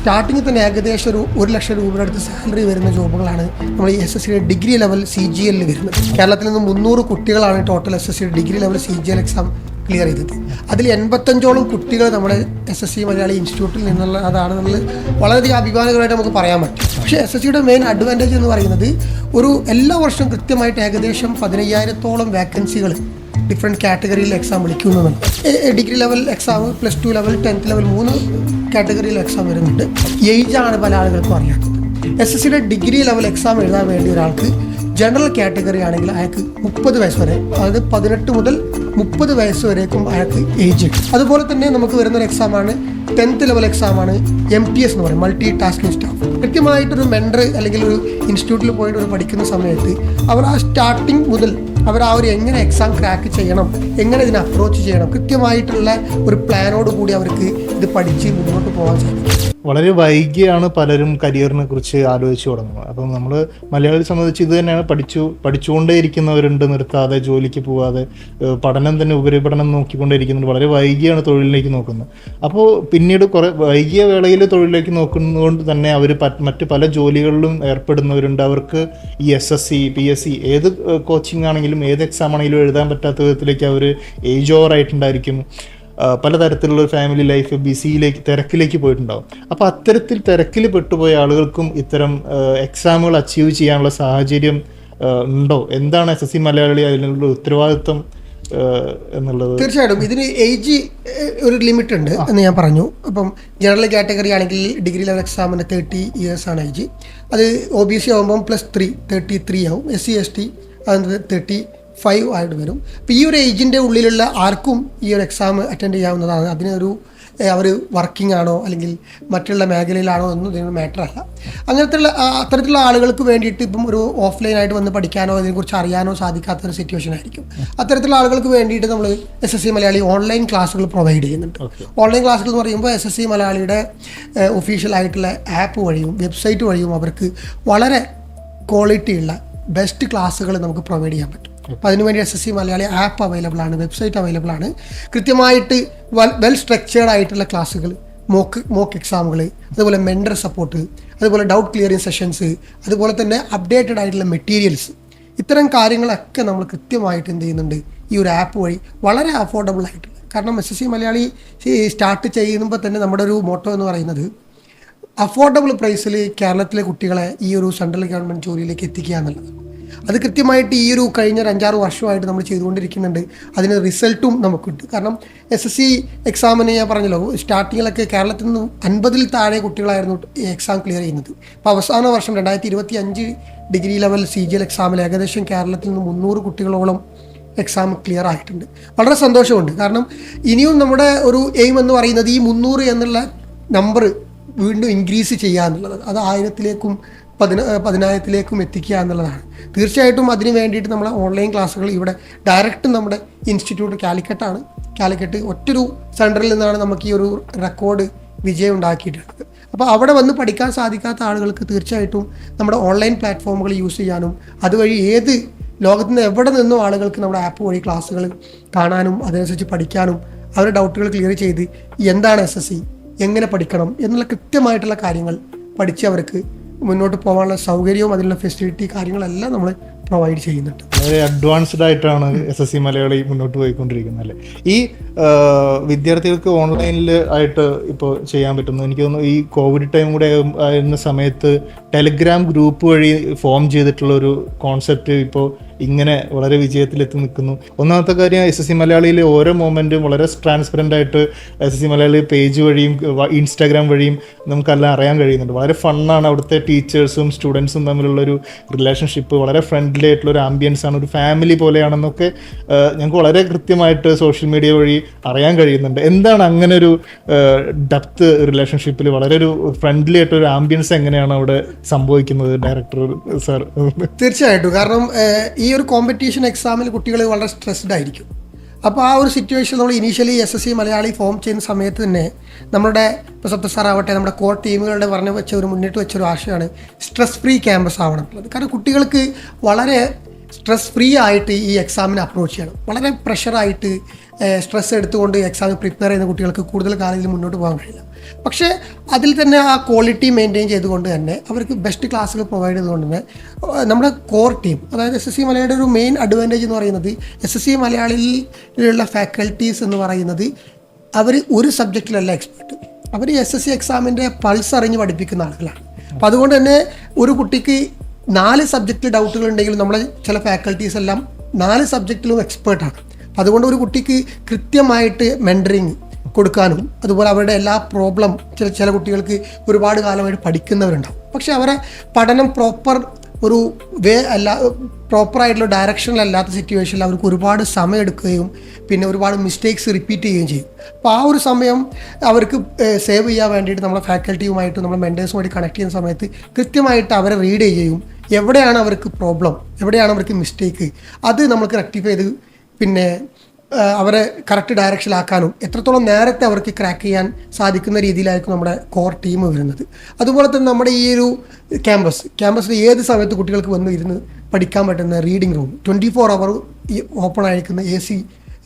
സ്റ്റാർട്ടിങ്ങിൽ തന്നെ ഏകദേശം ഒരു 1 ലക്ഷം രൂപയുടെ അടുത്ത് സാലറി വരുന്ന ജോബുകളാണ് നമ്മൾ ഈ SSCയുടെ ഡിഗ്രി ലെവൽ CGL വരുന്നത്. കേരളത്തിൽ നിന്ന് 300 കുട്ടികളാണ് ടോട്ടൽ SSCയുടെ degree level CGL exam clear ചെയ്തത്. അതിൽ 85ഓളം കുട്ടികൾ നമ്മുടെ SSC മലയാളി ഇൻസ്റ്റിറ്റ്യൂട്ടിൽ നിന്നുള്ള അതാണ് നമ്മൾ വളരെയധികം അഭിമാനകരമായിട്ട് നമുക്ക് പറയാൻ പറ്റും. പക്ഷേ SSCയുടെ മെയിൻ അഡ്വാൻറ്റേജ് എന്ന് പറയുന്നത് എല്ലാ വർഷവും കൃത്യമായിട്ട് ഏകദേശം 15,000ഓളം വേക്കൻസികൾ ഡിഫറെൻറ്റ് കാറ്റഗറിയിൽ എക്സാം വിളിക്കുന്നതാണ്. Degree level exam, +2 level, 10th level 3 കാറ്റഗറിയിൽ എക്സാം വരുന്നുണ്ട്. ഏജാണ് പല ആളുകൾക്കും അറിയാത്തത്. SSCയുടെ ഡിഗ്രി ലെവൽ എക്സാം എഴുതാൻ വേണ്ടി ഒരാൾക്ക് ജനറൽ കാറ്റഗറി ആണെങ്കിൽ അയാൾക്ക് 30 വയസ്സ് വരെ, അതായത് 18 മുതൽ 30 വയസ്സ് വരേക്കും അയാൾക്ക് ഏജ്. അതുപോലെ തന്നെ നമുക്ക് വരുന്നൊരു എക്സാമാണ് 10th ലെവൽ എക്സാമാണ് MTS എന്ന് പറയും, മൾട്ടി ടാസ്കിംഗ് സ്റ്റാഫ്. കൃത്യമായിട്ടൊരു മെൻറ്റർ അല്ലെങ്കിൽ ഒരു ഇൻസ്റ്റിറ്റ്യൂട്ടിൽ പോയിട്ട് പഠിക്കുന്ന സമയത്ത് അവർ ആ സ്റ്റാർട്ടിങ് മുതൽ അവർ എങ്ങനെ എക്സാം ക്രാക്ക് ചെയ്യണം, എങ്ങനെ ഇതിനെ അപ്രോച്ച് ചെയ്യണം, കൃത്യമായിട്ടുള്ള ഒരു പ്ലാനോട് കൂടി അവർക്ക് ഇത് പഠിച്ച് മുന്നോട്ട് പോകാൻ സാധിക്കും. വളരെ വൈകിയാണ് പലരും കരിയറിനെ കുറിച്ച് ആലോചിച്ച് തുടങ്ങുന്നത്. അപ്പം നമ്മൾ മലയാളിയെ സംബന്ധിച്ച് ഇത് തന്നെയാണ്, പഠിച്ചുകൊണ്ടേ ഇരിക്കുന്നവരുണ്ട്, നിർത്താതെ ജോലിക്ക് പോകാതെ പഠനം തന്നെ ഉപരിപഠനം നോക്കിക്കൊണ്ടേയിരിക്കുന്നുണ്ട്. വളരെ വൈകിയാണ് തൊഴിലിലേക്ക് നോക്കുന്നത്. അപ്പോൾ പിന്നീട് കുറേ വൈകിയ വേളയിൽ തൊഴിലിലേക്ക് നോക്കുന്നതുകൊണ്ട് തന്നെ അവർ മറ്റ് പല ജോലികളിലും ഏർപ്പെടുന്നവരുണ്ട്. അവർക്ക് ഈ SSC, PSC ഏത് കോച്ചിങ് ആണെങ്കിലും ഏത് എക്സാം ആണെങ്കിലും എഴുതാൻ പറ്റാത്ത വിധത്തിലേക്ക് അവർ ഏജ് ഓവർ ആയിട്ടുണ്ടായിരിക്കും. പലതരത്തിലുള്ള ഫാമിലി ലൈഫ് തിരക്കിലേക്ക് പോയിട്ടുണ്ടാകും. അപ്പോൾ അത്തരത്തിൽ തിരക്കിൽ പെട്ടുപോയ ആളുകൾക്കും ഇത്തരം എക്സാമുകൾ അച്ചീവ് ചെയ്യാനുള്ള സാഹചര്യം ഉണ്ടോ? എന്താണ് SSC മലയാളി അതിനുള്ള ഉത്തരവാദിത്വം എന്നുള്ളത്? തീർച്ചയായിട്ടും ഇതിന് ഏജ് ഒരു ലിമിറ്റ് ഉണ്ട് എന്ന് ഞാൻ പറഞ്ഞു. അപ്പം ജനറൽ കാറ്റഗറി ആണെങ്കിൽ ഡിഗ്രി ലെവൽ എക്സാമിന് 30 ഇയേഴ്സ് ആണ് ഏജ്. അത് OBC ആകുമ്പം +3 33 ആവും. SC ST അത് 35 ആയിട്ട് വരും. അപ്പോൾ ഈ ഒരു ഏജിൻ്റെ ഉള്ളിലുള്ള ആർക്കും ഈ ഒരു എക്സാം അറ്റൻഡ് ചെയ്യാവുന്നതാണ്. അതിനൊരു അവർ വർക്കിംഗ് ആണോ അല്ലെങ്കിൽ മറ്റുള്ള മേഖലയിലാണോ ഒന്നും ഇതിന് മാറ്റർ അല്ല. അത്തരത്തിലുള്ള ആളുകൾക്ക് വേണ്ടിയിട്ട് ഇപ്പം ഒരു ഓഫ്ലൈനായിട്ട് വന്ന് പഠിക്കാനോ അതിനെക്കുറിച്ച് അറിയാനോ സാധിക്കാത്തൊരു സിറ്റുവേഷൻ ആയിരിക്കും. അത്തരത്തിലുള്ള ആളുകൾക്ക് വേണ്ടിയിട്ട് നമ്മൾ SSC മലയാളി ഓൺലൈൻ ക്ലാസ്സുകൾ പ്രൊവൈഡ് ചെയ്യുന്നുണ്ട്. ഓൺലൈൻ ക്ലാസ്സുകൾ എന്ന് പറയുമ്പോൾ SSC മലയാളിയുടെ ഒഫീഷ്യലായിട്ടുള്ള ആപ്പ് വഴിയും വെബ്സൈറ്റ് വഴിയും അവർക്ക് വളരെ ക്വാളിറ്റിയുള്ള ബെസ്റ്റ് ക്ലാസ്സുകൾ നമുക്ക് പ്രൊവൈഡ് ചെയ്യാൻ പറ്റും. അപ്പോൾ അതിനുവേണ്ടി SSC മലയാളി ആപ്പ് അവൈലബിൾ ആണ്, വെബ്സൈറ്റ് അവൈലബിൾ ആണ്. കൃത്യമായിട്ട് വെൽ സ്ട്രക്ചേർഡ് ആയിട്ടുള്ള ക്ലാസ്സുകൾ, മോക്ക് എക്സാമുകൾ, അതുപോലെ മെൻറ്റർ സപ്പോർട്ട്, അതുപോലെ ഡൗട്ട് ക്ലിയറിംഗ് സെഷൻസ്, അതുപോലെ തന്നെ അപ്ഡേറ്റഡ് ആയിട്ടുള്ള മെറ്റീരിയൽസ്, ഇത്തരം കാര്യങ്ങളൊക്കെ നമ്മൾ കൃത്യമായിട്ട് എന്ത് ചെയ്യുന്നുണ്ട് ഈ ഒരു ആപ്പ് വഴി വളരെ അഫോർഡബിൾ ആയിട്ടുള്ള. കാരണം SSC മലയാളി സ്റ്റാർട്ട് ചെയ്യുമ്പോൾ തന്നെ നമ്മുടെ ഒരു മോട്ടോ എന്ന് പറയുന്നത് അഫോർഡബിൾ പ്രൈസിൽ കേരളത്തിലെ കുട്ടികളെ ഈ ഒരു സെൻട്രൽ ഗവൺമെൻറ് ജോലിയിലേക്ക് എത്തിക്കുക എന്നുള്ളത്. അത് കൃത്യമായിട്ട് ഈ ഒരു കഴിഞ്ഞ 5-6 വർഷമായിട്ട് നമ്മൾ ചെയ്തുകൊണ്ടിരിക്കുന്നുണ്ട്. അതിന് റിസൾട്ടും നമുക്ക് കിട്ടും. കാരണം SSC എക്സാമിന് ഞാൻ പറഞ്ഞല്ലോ, സ്റ്റാർട്ടിങ്ങിലൊക്കെ കേരളത്തിൽ നിന്ന് 50-ൽ താഴെ കുട്ടികളായിരുന്നു ഈ എക്സാം ക്ലിയർ ചെയ്യുന്നത്. അപ്പോൾ അവസാന വർഷം 2025 ഡിഗ്രി ലെവൽ CGL എക്സാമിൽ ഏകദേശം കേരളത്തിൽ നിന്ന് 300 കുട്ടികളോളം എക്സാം ക്ലിയർ ആയിട്ടുണ്ട്. വളരെ സന്തോഷമുണ്ട്. കാരണം ഇനിയും നമ്മുടെ ഒരു എയിം എന്ന് പറയുന്നത് ഈ 300 എന്നുള്ള നമ്പർ വീണ്ടും ഇൻക്രീസ് ചെയ്യുക എന്നുള്ളത്, അത് 1000-ലേക്കും 10,000-ലേക്കും എത്തിക്കുക എന്നുള്ളതാണ്. തീർച്ചയായിട്ടും അതിന് വേണ്ടിയിട്ട് നമ്മൾ ഓൺലൈൻ ക്ലാസ്സുകൾ ഇവിടെ ഡയറക്റ്റ് നമ്മുടെ ഇൻസ്റ്റിറ്റ്യൂട്ട് കാലിക്കറ്റ് ഒറ്റൊരു സെൻറ്ററിൽ നിന്നാണ് നമുക്ക് ഈ ഒരു റെക്കോർഡ് വിജയം ഉണ്ടാക്കിയിട്ടുള്ളത്. അപ്പോൾ അവിടെ വന്ന് പഠിക്കാൻ സാധിക്കാത്ത ആളുകൾക്ക് തീർച്ചയായിട്ടും നമ്മുടെ ഓൺലൈൻ പ്ലാറ്റ്ഫോമുകൾ യൂസ് ചെയ്യാനും അതുവഴി ഏത് ലോകത്ത് നിന്ന് എവിടെ നിന്നും ആളുകൾക്ക് നമ്മുടെ ആപ്പ് വഴി ക്ലാസ്സുകൾ കാണാനും അതനുസരിച്ച് പഠിക്കാനും അവരുടെ ഡൗട്ടുകൾ ക്ലിയർ ചെയ്ത് എന്താണ് SSC, എങ്ങനെ പഠിക്കണം എന്നുള്ള കൃത്യമായിട്ടുള്ള കാര്യങ്ങൾ പഠിച്ച് അവർക്ക് മുന്നോട്ട് പോകാനുള്ള സൗകര്യവും അതിനുള്ള ഫെസിലിറ്റി കാര്യങ്ങളെല്ലാം നമ്മൾ പ്രൊവൈഡ് ചെയ്യുന്നുണ്ട്. വളരെ അഡ്വാൻസ്ഡ് ആയിട്ടാണ് SSC മലയാളി മുന്നോട്ട് പോയിക്കൊണ്ടിരിക്കുന്നത് അല്ലേ? ഈ വിദ്യാർത്ഥികൾക്ക് ഓൺലൈനിൽ ആയിട്ട് ഇപ്പോൾ ചെയ്യാൻ പറ്റുന്നു. എനിക്ക് തോന്നുന്നു ഈ കോവിഡ് ടൈം കൂടെ ആയിരുന്ന സമയത്ത് ടെലിഗ്രാം ഗ്രൂപ്പ് വഴി ഫോം ചെയ്തിട്ടുള്ള ഒരു കോൺസെപ്റ്റ് ഇപ്പോൾ ഇങ്ങനെ വളരെ വിജയത്തിലെത്തി നിൽക്കുന്നു. ഒന്നാമത്തെ കാര്യം, SSC മലയാളിയിലെ ഓരോ മൊമെൻറ്റും വളരെ ട്രാൻസ്പെറൻ്റ് ആയിട്ട് SSC മലയാളി പേജ് വഴിയും ഇൻസ്റ്റാഗ്രാം വഴിയും നമുക്കെല്ലാം അറിയാൻ കഴിയുന്നുണ്ട്. വളരെ ഫണ്ണാണ്. അവിടുത്തെ ടീച്ചേഴ്സും സ്റ്റുഡൻസും തമ്മിലുള്ളൊരു റിലേഷൻഷിപ്പ്, വളരെ ഫ്രണ്ട്ലി ആയിട്ടുള്ള ഒരു ആംബിയൻസ് ആണ്, ഒരു ഫാമിലി പോലെയാണെന്നൊക്കെ ഞങ്ങൾക്ക് വളരെ കൃത്യമായിട്ട് സോഷ്യൽ മീഡിയ വഴി അറിയാൻ കഴിയുന്നുണ്ട്. എന്താണ് അങ്ങനെ ഒരു ഡെപ്ത് റിലേഷൻഷിപ്പിൽ വളരെ ഒരു ഫ്രണ്ട്ലി ആയിട്ടൊരു ആംബിയൻസ് എങ്ങനെയാണ് അവിടെ സംഭവിക്കുന്നത്, ഡയറക്ടർ സാർ? തീർച്ചയായിട്ടും. കാരണം ഈ ഒരു കോമ്പറ്റീഷൻ എക്സാമിൽ കുട്ടികൾ വളരെ സ്ട്രെസ്ഡ് ആയിരിക്കും. അപ്പോൾ ആ ഒരു സിറ്റുവേഷൻ നമ്മൾ ഇനീഷ്യലി SSC മലയാളി ഫോം ചെയ്യുന്ന സമയത്ത് തന്നെ നമ്മുടെ ഇപ്പോൾ സപ്ത സാറാവട്ടെ നമ്മുടെ കോർ ടീമുകളുടെ മുന്നിട്ട് വെച്ചൊരു ആശയമാണ് സ്ട്രെസ് ഫ്രീ ക്യാമ്പസ് ആവണം എന്നുള്ളത്. കാരണം കുട്ടികൾക്ക് വളരെ സ്ട്രെസ് ഫ്രീ ആയിട്ട് ഈ എക്സാമിനെ അപ്രോച്ച് ചെയ്യണം. വളരെ പ്രഷറായിട്ട് സ്ട്രെസ് എടുത്തുകൊണ്ട് എക്സാമിന് പ്രിപ്പയർ ചെയ്യുന്ന കുട്ടികൾക്ക് കൂടുതൽ കാലത്തിൽ മുന്നോട്ട് പോകാൻ കഴിയില്ല. പക്ഷേ അതിൽ തന്നെ ആ ക്വാളിറ്റി മെയിൻറ്റെയിൻ ചെയ്തുകൊണ്ട് തന്നെ അവർക്ക് ബെസ്റ്റ് ക്ലാസ്സുകൾ പ്രൊവൈഡ് ചെയ്തുകൊണ്ട് തന്നെ നമ്മുടെ കോർ ടീം, അതായത് SSC മലയാളിയുടെ ഒരു മെയിൻ അഡ്വാൻറ്റേജ് എന്ന് പറയുന്നത് SSC മലയാളിയിലുള്ള ഫാക്കൽറ്റീസ് എന്ന് പറയുന്നത് അവർ ഒരു സബ്ജക്റ്റിലല്ല എക്സ്പെർട്ട്, അവർ SSC എക്സാമിൻ്റെ പൾസ് അറിഞ്ഞ് പഠിപ്പിക്കുന്ന ആളുകളാണ്. അപ്പോൾ അതുകൊണ്ട് തന്നെ ഒരു കുട്ടിക്ക് 4 സബ്ജക്റ്റിൽ ഡൗട്ടുകൾ ഉണ്ടെങ്കിലും നമ്മളെ ചില ഫാക്കൽറ്റീസ് എല്ലാം 4 സബ്ജക്റ്റിലും എക്സ്പേർട്ടാണ്. അപ്പോൾ അതുകൊണ്ട് ഒരു കുട്ടിക്ക് കൃത്യമായിട്ട് മെൻറ്ററിങ് കൊടുക്കാനും അതുപോലെ അവരുടെ എല്ലാ പ്രോബ്ലം ചില കുട്ടികൾക്ക് ഒരുപാട് കാലമായിട്ട് പഠിക്കുന്നവരുണ്ടാവും, പക്ഷേ അവരെ പഠനം പ്രോപ്പർ ഒരു പ്രോപ്പറായിട്ടുള്ള ഡയറക്ഷനിലല്ലാത്ത സിറ്റുവേഷനിൽ അവർക്ക് ഒരുപാട് സമയം എടുക്കുകയും പിന്നെ ഒരുപാട് മിസ്റ്റേക്സ് റിപ്പീറ്റ് ചെയ്യുകയും ചെയ്യും. അപ്പോൾ ആ ഒരു സമയം അവർക്ക് സേവ് ചെയ്യാൻ വേണ്ടിയിട്ട് നമ്മളെ ഫാക്കൽറ്റിയുമായിട്ട് നമ്മുടെ മെൻറ്റേഴ്സുമായിട്ട് കണക്ട് ചെയ്യുന്ന സമയത്ത് കൃത്യമായിട്ട് അവരെ റീഡ് ചെയ്യുകയും എവിടെയാണ് അവർക്ക് പ്രോബ്ലം, എവിടെയാണ് അവർക്ക് മിസ്റ്റേക്ക്, അത് നമുക്ക് റെക്ടിഫൈ ചെയ്ത് പിന്നെ അവരെ കറക്റ്റ് ഡയറക്ഷനിലാക്കാനും എത്രത്തോളം നേരത്തെ അവർക്ക് ക്രാക്ക് ചെയ്യാൻ സാധിക്കുന്ന രീതിയിലായിരിക്കും നമ്മുടെ കോർ ടീം വരുന്നത്. അതുപോലെ തന്നെ നമ്മുടെ ഈ ഒരു ക്യാമ്പസിൽ ഏത് സമയത്ത് കുട്ടികൾക്ക് വന്ന് ഇരുന്ന് പഠിക്കാൻ പറ്റുന്ന റീഡിംഗ് റൂം 24 hour ഓപ്പൺ ആയിരിക്കുന്ന AC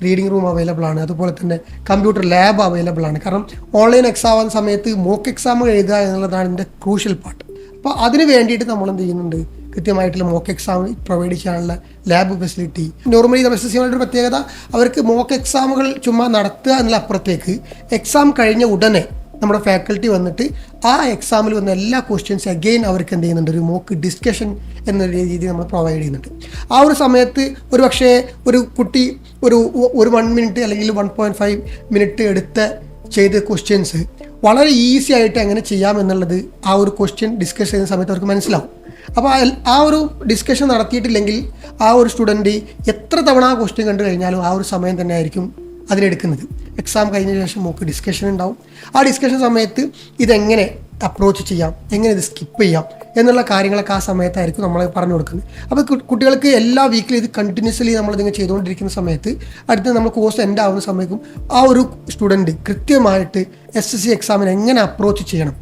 റീഡിംഗ് റൂം അവൈലബിൾ ആണ്. അതുപോലെ തന്നെ കമ്പ്യൂട്ടർ ലാബ് അവൈലബിൾ ആണ്. കാരണം ഓൺലൈൻ എക്സാം ആവുന്ന സമയത്ത് മോക്ക് എക്സാം എഴുതുക എന്നുള്ളതാണ് ഇതിൻ്റെ ക്രൂഷ്യൽ പാർട്ട്. അപ്പോൾ അതിന് വേണ്ടിയിട്ട് നമ്മൾ എന്ത് ചെയ്യുന്നുണ്ട്, കൃത്യമായിട്ടുള്ള മോക്ക് എക്സാം പ്രൊവൈഡ് ചെയ്യാനുള്ള ലാബ് ഫെസിലിറ്റി. നോർമലി SSC ഒരു പ്രത്യേകത, അവർക്ക് മോക്ക് എക്സാമുകൾ ചുമ്മാ നടത്തുക എന്നുള്ള അപ്പുറത്തേക്ക് എക്സാം കഴിഞ്ഞ ഉടനെ നമ്മുടെ ഫാക്കൽറ്റി വന്നിട്ട് ആ എക്സാമിൽ വന്ന എല്ലാ ക്വസ്റ്റ്യൻസ് അഗെയിൻ അവർക്ക് എന്ത് ചെയ്യുന്നുണ്ട്, ഒരു മോക്ക് ഡിസ്കഷൻ എന്ന രീതി നമ്മൾ പ്രൊവൈഡ് ചെയ്യുന്നുണ്ട്. ആ ഒരു സമയത്ത് ഒരു പക്ഷേ ഒരു കുട്ടി ഒരു 1 മിനിറ്റ് അല്ലെങ്കിൽ 1.5 മിനിറ്റ് എടുത്ത് ചെയ്ത ക്വസ്റ്റ്യൻസ് വളരെ ഈസി ആയിട്ട് എങ്ങനെ ചെയ്യാമെന്നുള്ളത് ആ ഒരു ക്വസ്റ്റ്യൻ ഡിസ്കസ് ചെയ്യുന്ന സമയത്ത് അവർക്ക് മനസ്സിലാവും. അപ്പോൾ ആ ഒരു ഡിസ്കഷൻ നടത്തിയിട്ടില്ലെങ്കിൽ ആ ഒരു സ്റ്റുഡൻറ്റ് എത്ര തവണ ആ ക്വസ്റ്റ്യൻ കണ്ടു കഴിഞ്ഞാലും ആ ഒരു സമയം തന്നെ ആയിരിക്കും അതിനെടുക്കുന്നത്. എക്സാം കഴിഞ്ഞ ശേഷം നമുക്ക് ഡിസ്കഷൻ ഉണ്ടാവും. ആ ഡിസ്കഷൻ സമയത്ത് ഇതെങ്ങനെ അപ്രോച്ച് ചെയ്യാം, എങ്ങനെ ഇത് സ്കിപ്പ് ചെയ്യാം എന്നുള്ള കാര്യങ്ങളൊക്കെ ആ സമയത്തായിരിക്കും നമ്മൾ പറഞ്ഞു കൊടുക്കുന്നത്. അപ്പോൾ കുട്ടികൾക്ക് എല്ലാ വീക്കിലും ഇത് കണ്ടിന്യൂസ്ലി നമ്മളിതിങ്ങനെ ചെയ്തുകൊണ്ടിരിക്കുന്ന സമയത്ത് അടുത്ത് നമ്മൾ കോഴ്സ് എൻഡ് ആവുന്ന സമയത്തും ആ ഒരു സ്റ്റുഡൻറ്റ് കൃത്യമായിട്ട് SSC എക്സാമിന് എങ്ങനെ അപ്രോച്ച് ചെയ്യണം,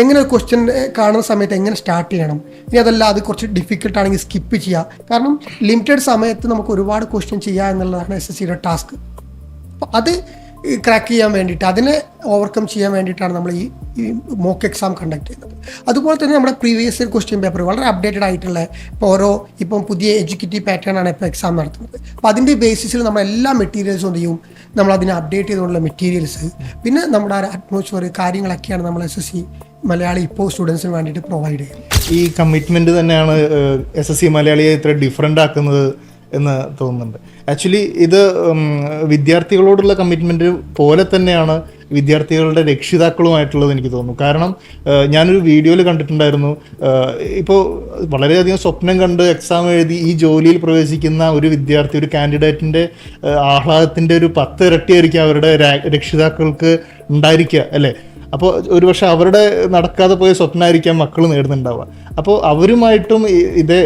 എങ്ങനെ ഒരു ക്വസ്റ്റ്യൻ കാണുന്ന സമയത്ത് എങ്ങനെ സ്റ്റാർട്ട് ചെയ്യണം, ഇനി അതല്ല അത് കുറച്ച് ഡിഫിക്കൽട്ടാണെങ്കിൽ സ്കിപ്പ് ചെയ്യുക. കാരണം ലിമിറ്റഡ് സമയത്ത് നമുക്ക് ഒരുപാട് ക്വസ്റ്റ്യൻ ചെയ്യുക എന്നുള്ളതാണ് SSCയുടെ ടാസ്ക്. അപ്പോൾ അത് ക്രാക്ക് ചെയ്യാൻ വേണ്ടിയിട്ട്, അതിനെ ഓവർകം ചെയ്യാൻ വേണ്ടിയിട്ടാണ് നമ്മൾ ഈ മോക്ക് എക്സാം കണ്ടക്ട് ചെയ്യുന്നത്. അതുപോലെ തന്നെ നമ്മുടെ പ്രീവിയസ് ഇയർ ക്വസ്റ്റ്യൻ പേപ്പർ വളരെ അപ്ഡേറ്റഡ് ആയിട്ടുള്ള ഇപ്പം പുതിയ എഡ്യൂക്കേറ്റീവ് പാറ്റേൺ ആണ് ഇപ്പോൾ എക്സാം നടത്തുന്നത്. അപ്പോൾ അതിൻ്റെ ബേസിസിൽ നമ്മൾ എല്ലാ മെറ്റീരിയൽസും എന്ത് ചെയ്യും, നമ്മൾ അതിനെ അപ്ഡേറ്റ് ചെയ്തുകൊണ്ടുള്ള മെറ്റീരിയൽസ്, പിന്നെ നമ്മുടെ അറ്റ്മോസ്ഫിയർ കാര്യങ്ങളൊക്കെയാണ് നമ്മൾ SSC മലയാളി ഇപ്പോൾ സ്റ്റുഡൻസിന് വേണ്ടിയിട്ട് പ്രൊവൈഡ് ചെയ്യുന്നത്. ഈ കമ്മിറ്റ്മെൻറ്റ് തന്നെയാണ് SSC മലയാളിയെ ഇത്ര ഡിഫറെൻ്റ് ആക്കുന്നത് എന്ന് തോന്നുന്നുണ്ട്. ആക്ച്വലി ഇത് വിദ്യാർത്ഥികളോടുള്ള കമ്മിറ്റ്മെൻറ്റ് പോലെ തന്നെയാണ് വിദ്യാർത്ഥികളുടെ രക്ഷിതാക്കളുമായിട്ടുള്ളത് എനിക്ക് തോന്നുന്നു. കാരണം ഞാനൊരു വീഡിയോയിൽ കണ്ടിട്ടുണ്ടായിരുന്നു, ഇപ്പോൾ വളരെയധികം സ്വപ്നം കണ്ട് എക്സാം എഴുതി ഈ ജോലിയിൽ പ്രവേശിക്കുന്ന ഒരു വിദ്യാർത്ഥി, ഒരു കാൻഡിഡേറ്റിൻ്റെ ആഹ്ലാദത്തിൻ്റെ ഒരു 10 ഇരട്ടിയായിരിക്കും അവരുടെ രക്ഷിതാക്കൾക്ക് ഉണ്ടായിരിക്കുക, അല്ലേ? അപ്പോൾ ഒരുപക്ഷെ അവരുടെ നടക്കാതെ പോയ സ്വപ്നമായിരിക്കാം മക്കൾ നേടുന്നുണ്ടാവുക. അപ്പോൾ അവരുമായിട്ടും ഇതേ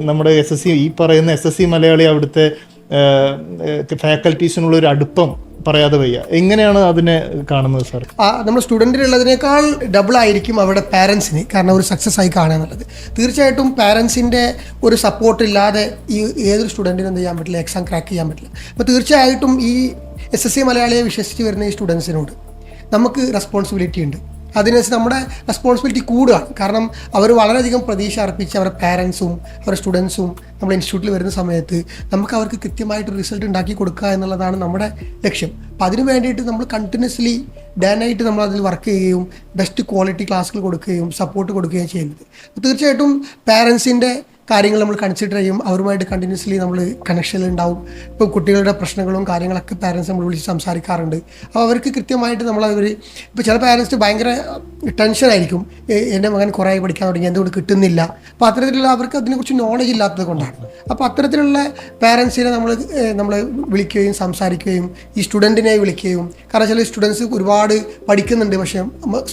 നമ്മുടെ SSC ഈ പറയുന്ന SSC മലയാളി അവിടുത്തെ ഫാക്കൽറ്റീസിനുള്ള ഒരു അടുപ്പം പറയാതെ വയ്യ. എങ്ങനെയാണ് അതിനെ കാണുന്നത് സാർ? നമ്മൾ സ്റ്റുഡൻറ്റിനുള്ളതിനേക്കാൾ ഡബിൾ ആയിരിക്കും അവിടെ പാരൻസിന്, കാരണം ഒരു സക്സസ് ആയി കാണുക എന്നുള്ളത്. തീർച്ചയായിട്ടും പാരൻസിൻ്റെ ഒരു സപ്പോർട്ട് ഇല്ലാതെ ഈ ഏതൊരു സ്റ്റുഡൻറ്റിനും എന്ത് ചെയ്യാൻ പറ്റില്ല, എക്സാം ക്രാക്ക് ചെയ്യാൻ പറ്റില്ല. അപ്പോൾ തീർച്ചയായിട്ടും ഈ SSC മലയാളിയെ വിശ്വസിച്ച് വരുന്ന ഈ സ്റ്റുഡൻസിനോട് നമുക്ക് റെസ്പോൺസിബിലിറ്റി ഉണ്ട്. അതിനനുസരിച്ച് നമ്മുടെ റെസ്പോൺസിബിലിറ്റി കൂടുകയാണ്. കാരണം അവർ വളരെയധികം പ്രതീക്ഷ അർപ്പിച്ച് അവരുടെ പാരൻസും അവരുടെ സ്റ്റുഡൻസും നമ്മുടെ ഇൻസ്റ്റിറ്റ്യൂട്ടിൽ വരുന്ന സമയത്ത് നമുക്ക് അവർക്ക് കൃത്യമായിട്ട് റിസൾട്ട് ഉണ്ടാക്കി കൊടുക്കുക എന്നുള്ളതാണ് നമ്മുടെ ലക്ഷ്യം. അപ്പോൾ അതിന് വേണ്ടിയിട്ട് നമ്മൾ കണ്ടിന്യൂസ്ലി ഡേ നൈറ്റ് നമ്മൾ അതിൽ വർക്ക് ചെയ്യുകയും ബെസ്റ്റ് ക്വാളിറ്റി ക്ലാസ്സുകൾ കൊടുക്കുകയും സപ്പോർട്ട് കൊടുക്കുകയും ചെയ്യുന്നത്. തീർച്ചയായിട്ടും പാരൻസിൻ്റെ കാര്യങ്ങൾ നമ്മൾ കൺസിഡർ ചെയ്യും, അവരുമായിട്ട് കണ്ടിന്യൂസ്ലി നമ്മൾ കണക്ഷനിലുണ്ടാവും. ഇപ്പോൾ കുട്ടികളുടെ പ്രശ്നങ്ങളും കാര്യങ്ങളൊക്കെ പാരൻസ് നമ്മൾ വിളിച്ച് സംസാരിക്കാറുണ്ട്. അപ്പോൾ അവർക്ക് കൃത്യമായിട്ട് ഇപ്പോൾ ചില പാരൻസ് ഭയങ്കര ടെൻഷനായിരിക്കും, എൻ്റെ മകൻ കുറേ പഠിക്കാൻ തുടങ്ങി, എന്തുകൊണ്ട് കിട്ടുന്നില്ല. അപ്പോൾ അത്തരത്തിലുള്ള അവർക്ക് അതിനെക്കുറിച്ച് നോളജ് ഇല്ലാത്തത് കൊണ്ടാണ്. അപ്പോൾ അത്തരത്തിലുള്ള പാരൻസിനെ നമ്മൾ വിളിക്കുകയും സംസാരിക്കുകയും ഈ സ്റ്റുഡൻറ്റിനെ വിളിക്കുകയും, കാരണം ചില സ്റ്റുഡൻസ് ഒരുപാട് പഠിക്കുന്നുണ്ട് പക്ഷേ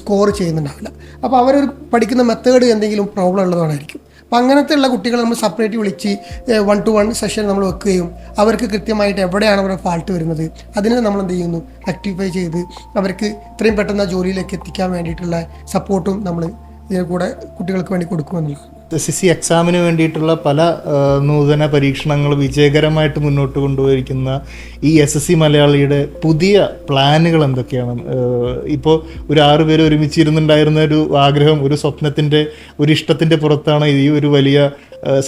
സ്കോർ ചെയ്യുന്നുണ്ടാവില്ല. അപ്പോൾ അവർ പഠിക്കുന്ന മെത്തേഡ് എന്തെങ്കിലും പ്രോബ്ലം ഉള്ളതായിരിക്കും. അപ്പോൾ അങ്ങനത്തെ ഉള്ള കുട്ടികളെ നമ്മൾ സെപ്പറേറ്റ് വിളിച്ച് 1-to-1 സെഷൻ നമ്മൾ വെക്കുകയും അവർക്ക് കൃത്യമായിട്ട് എവിടെയാണ് അവരുടെ ഫാൾട്ട് വരുന്നത് അതിനെ നമ്മൾ എന്ത് ചെയ്യുന്നു, റെക്ടിഫൈ ചെയ്ത് അവർക്ക് ഇത്രയും പെട്ടെന്ന് ജോലിയിലേക്ക് എത്തിക്കാൻ വേണ്ടിയിട്ടുള്ള സപ്പോർട്ടും നമ്മൾ ഇതിനെ കൂടെ കുട്ടികൾക്ക് വേണ്ടി കൊടുക്കുമെന്നുള്ളതാണ്. SSC എക്സാമിന് വേണ്ടിയിട്ടുള്ള പല നൂതന പരീക്ഷണങ്ങൾ വിജയകരമായിട്ട് മുന്നോട്ട് കൊണ്ടുപോയിരിക്കുന്ന ഈ SSC മലയാളിയുടെ പുതിയ പ്ലാനുകൾ എന്തൊക്കെയാണ്? ഇപ്പോൾ ഒരു 6 പേര് ഒരുമിച്ചിരുന്നുണ്ടായിരുന്ന ഒരു ആഗ്രഹം, ഒരു സ്വപ്നത്തിൻ്റെ, ഒരു ഇഷ്ടത്തിൻ്റെ പുറത്താണ് ഈ ഒരു വലിയ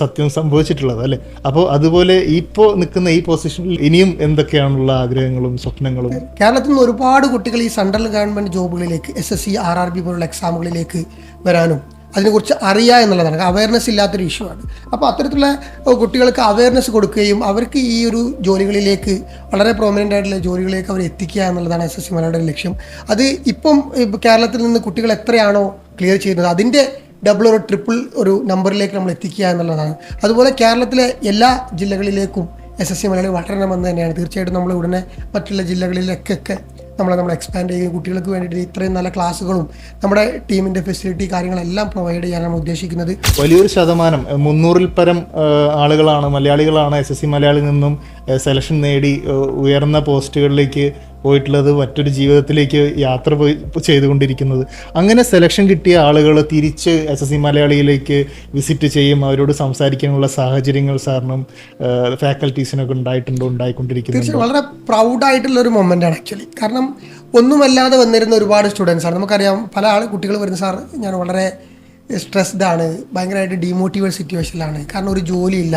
സത്യം സംഭവിച്ചിട്ടുള്ളത് അല്ലേ? അപ്പോൾ അതുപോലെ ഇപ്പോൾ നിൽക്കുന്ന ഈ പൊസിഷനിൽ ഇനിയും എന്തൊക്കെയാണുള്ള ആഗ്രഹങ്ങളും സ്വപ്നങ്ങളും? കേരളത്തിൽ നിന്ന് ഒരുപാട് കുട്ടികൾ ഈ സെൻട്രൽ ഗവൺമെൻറ് ജോബുകളിലേക്ക്, SSC RRB പോലുള്ള എക്സാമുകളിലേക്ക് വരാനും അതിനെക്കുറിച്ച് അറിയുക എന്നുള്ളതാണ്. അവയർനെസ് ഇല്ലാത്തൊരു ഇഷ്യൂ ആണ്. അപ്പോൾ അത്തരത്തിലുള്ള കുട്ടികൾക്ക് അവയർനെസ് കൊടുക്കുകയും അവർക്ക് ഈ ഒരു ജോലികളിലേക്ക്, വളരെ പ്രോമിനൻ്റ് ആയിട്ടുള്ള ജോലികളിലേക്ക് അവർ എത്തിക്കുക എന്നുള്ളതാണ് SSC മലയാളിയുടെ ലക്ഷ്യം. അത് ഇപ്പം കേരളത്തിൽ നിന്ന് കുട്ടികൾ എത്രയാണോ ക്ലിയർ ചെയ്യുന്നത് അതിൻ്റെ ഡബിൾ ഒരു ട്രിപ്പിൾ ഒരു നമ്പറിലേക്ക് നമ്മൾ എത്തിക്കുക എന്നുള്ളതാണ്. അതുപോലെ കേരളത്തിലെ എല്ലാ ജില്ലകളിലേക്കും SSC മലയാളി വളരണമെന്ന് തന്നെയാണ്. തീർച്ചയായിട്ടും നമ്മൾ ഉടനെ മറ്റുള്ള ജില്ലകളിലേക്കൊക്കെ നമ്മൾ എക്സ്പാൻഡ് ചെയ്യുകയും കുട്ടികൾക്ക് വേണ്ടിയിട്ട് ഇത്രയും നല്ല ക്ലാസ്സുകളും നമ്മുടെ ടീമിൻ്റെ ഫെസിലിറ്റി കാര്യങ്ങളെല്ലാം പ്രൊവൈഡ് ചെയ്യാനാണ് ഉദ്ദേശിക്കുന്നത്. വലിയൊരു ശതമാനം 300-ൽ പരം ആളുകളാണ്, മലയാളികളാണ് SSC മലയാളിയിൽ നിന്നും സെലക്ഷൻ നേടി ഉയർന്ന പോസ്റ്റുകളിലേക്ക് പോയിട്ടുള്ളത്, മറ്റൊരു ജീവിതത്തിലേക്ക് യാത്ര ചെയ്തുകൊണ്ടിരിക്കുന്നത്. അങ്ങനെ സെലക്ഷൻ കിട്ടിയ ആളുകൾ തിരിച്ച് SSC മലയാളിയിലേക്ക് വിസിറ്റ് ചെയ്യും, അവരോട് സംസാരിക്കാനുള്ള സാഹചര്യങ്ങൾ സാറിനും ഫാക്കൽറ്റീസിനൊക്കെ ഉണ്ടായിക്കൊണ്ടിരിക്കുന്നത്? തീർച്ചയായും വളരെ പ്രൗഡായിട്ടുള്ളൊരു മൊമെൻ്റാണ് ആക്ച്വലി. കാരണം ഒന്നുമല്ലാതെ വന്നിരുന്ന ഒരുപാട് സ്റ്റുഡൻസാണ്. നമുക്കറിയാം പല കുട്ടികൾ വരുന്ന സാർ ഞാൻ വളരെ സ്ട്രെസ്ഡ് ആണ്, ഭയങ്കരമായിട്ട് ഡീമോട്ടിവേറ്റ് സിറ്റുവേഷനിലാണ്, കാരണം ഒരു ജോലിയില്ല,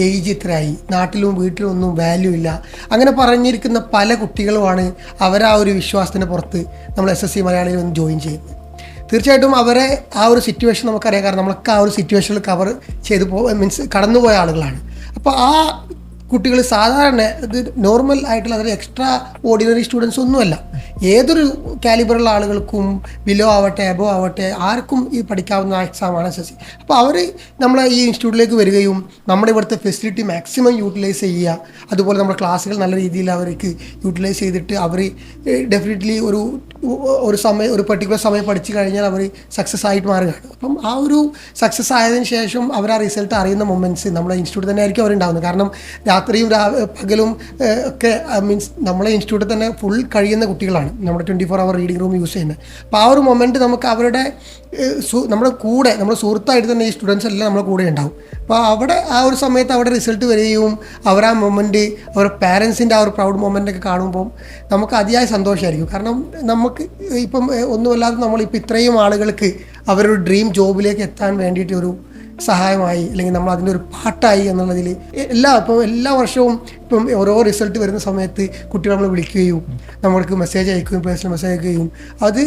ഏജ് ഇത്രയായി, നാട്ടിലും വീട്ടിലും ഒന്നും വാല്യൂ ഇല്ല, അങ്ങനെ പറഞ്ഞിരിക്കുന്ന പല കുട്ടികളുമാണ് അവരാ ഒരു വിശ്വാസത്തിന് പുറത്ത് നമ്മൾ SSC മലയാളിയിൽ ഒന്ന് ജോയിൻ ചെയ്യുന്നത്. തീർച്ചയായിട്ടും അവരെ ആ ഒരു സിറ്റുവേഷൻ നമുക്കറിയാം, കാരണം നമ്മളൊക്കെ ആ ഒരു സിറ്റുവേഷനിൽ കവർ ചെയ്ത് കടന്നുപോയ ആളുകളാണ്. അപ്പോൾ ആ കുട്ടികൾ സാധാരണ ഇത് നോർമൽ ആയിട്ടുള്ള അതായത് എക്സ്ട്രാ ഓർഡിനറി സ്റ്റുഡൻസ് ഒന്നുമല്ല, ഏതൊരു കാലിബറുള്ള ആളുകൾക്കും ബിലോ ആവട്ടെ എബോ ആവട്ടെ ആർക്കും ഈ പഠിക്കാവുന്ന എക്സാമാണ് SSC. അപ്പോൾ അവർ നമ്മളെ ഈ ഇൻസ്റ്റിറ്റ്യൂട്ടിലേക്ക് വരികയും നമ്മുടെ ഇവിടുത്തെ ഫെസിലിറ്റി മാക്സിമം യൂട്ടിലൈസ് ചെയ്യുക, അതുപോലെ നമ്മുടെ ക്ലാസ്സുകൾ നല്ല രീതിയിൽ അവർക്ക് യൂട്ടിലൈസ് ചെയ്തിട്ട് അവർ ഡെഫിനറ്റ്ലി ഒരു പെർട്ടിക്കുലർ സമയം പഠിച്ചു കഴിഞ്ഞാൽ അവർ സക്സസ് ആയിട്ട് മാറുകയാണ്. അപ്പം ആ ഒരു സക്സസ് ആയതിനു ശേഷം അവർ ആ റിസൾട്ട് അറിയുന്ന മൊമെൻറ്റ്സ് നമ്മുടെ ഇൻസ്റ്റിറ്റ്യൂട്ട് തന്നെ ആയിരിക്കും അവരുണ്ടാകുന്നത്. കാരണം രാത്രിയും പകലും ഒക്കെ മീൻസ് നമ്മളെ ഇൻസ്റ്റിറ്റ്യൂട്ടിൽ തന്നെ ഫുൾ കഴിയുന്ന കുട്ടികളാണ്, നമ്മുടെ 24 hour റീഡിംഗ് റൂം യൂസ് ചെയ്യുന്നത്. അപ്പോൾ ആ ഒരു മൊമെൻറ്റ് നമുക്ക് അവരുടെ നമ്മുടെ കൂടെ, നമ്മുടെ സുഹൃത്തായിട്ട് തന്നെ ഈ സ്റ്റുഡൻസ് എല്ലാം നമ്മുടെ കൂടെ ഉണ്ടാവും. അപ്പോൾ അവിടെ ആ ഒരു സമയത്ത് അവിടെ റിസൾട്ട് വരികയും അവർ ആ മൊമെൻറ്റ്, അവരുടെ പാരൻസിൻ്റെ ആ ഒരു പ്രൗഡ് മൊമെൻ്റൊക്കെ കാണുമ്പം നമുക്ക് അതിയായ സന്തോഷമായിരിക്കും. കാരണം നമുക്ക് ഇപ്പം ഒന്നുമല്ലാതെ നമ്മളിപ്പോൾ ഇത്രയും ആളുകൾക്ക് അവരൊരു ഡ്രീം ജോബിലേക്ക് എത്താൻ വേണ്ടിയിട്ട് ഒരു സഹായമായി, അല്ലെങ്കിൽ നമ്മൾ അതിൻ്റെ ഒരു പാർട്ടായി എന്നുള്ളതിൽ എല്ലാ വർഷവും ഇപ്പം ഓരോ റിസൾട്ട് വരുന്ന സമയത്ത് കുട്ടികൾ നമ്മൾ വിളിക്കുകയും നമ്മൾക്ക് മെസ്സേജ് അയക്കുകയും പേഴ്സണൽ മെസ്സേജ് അയക്കുകയും അത്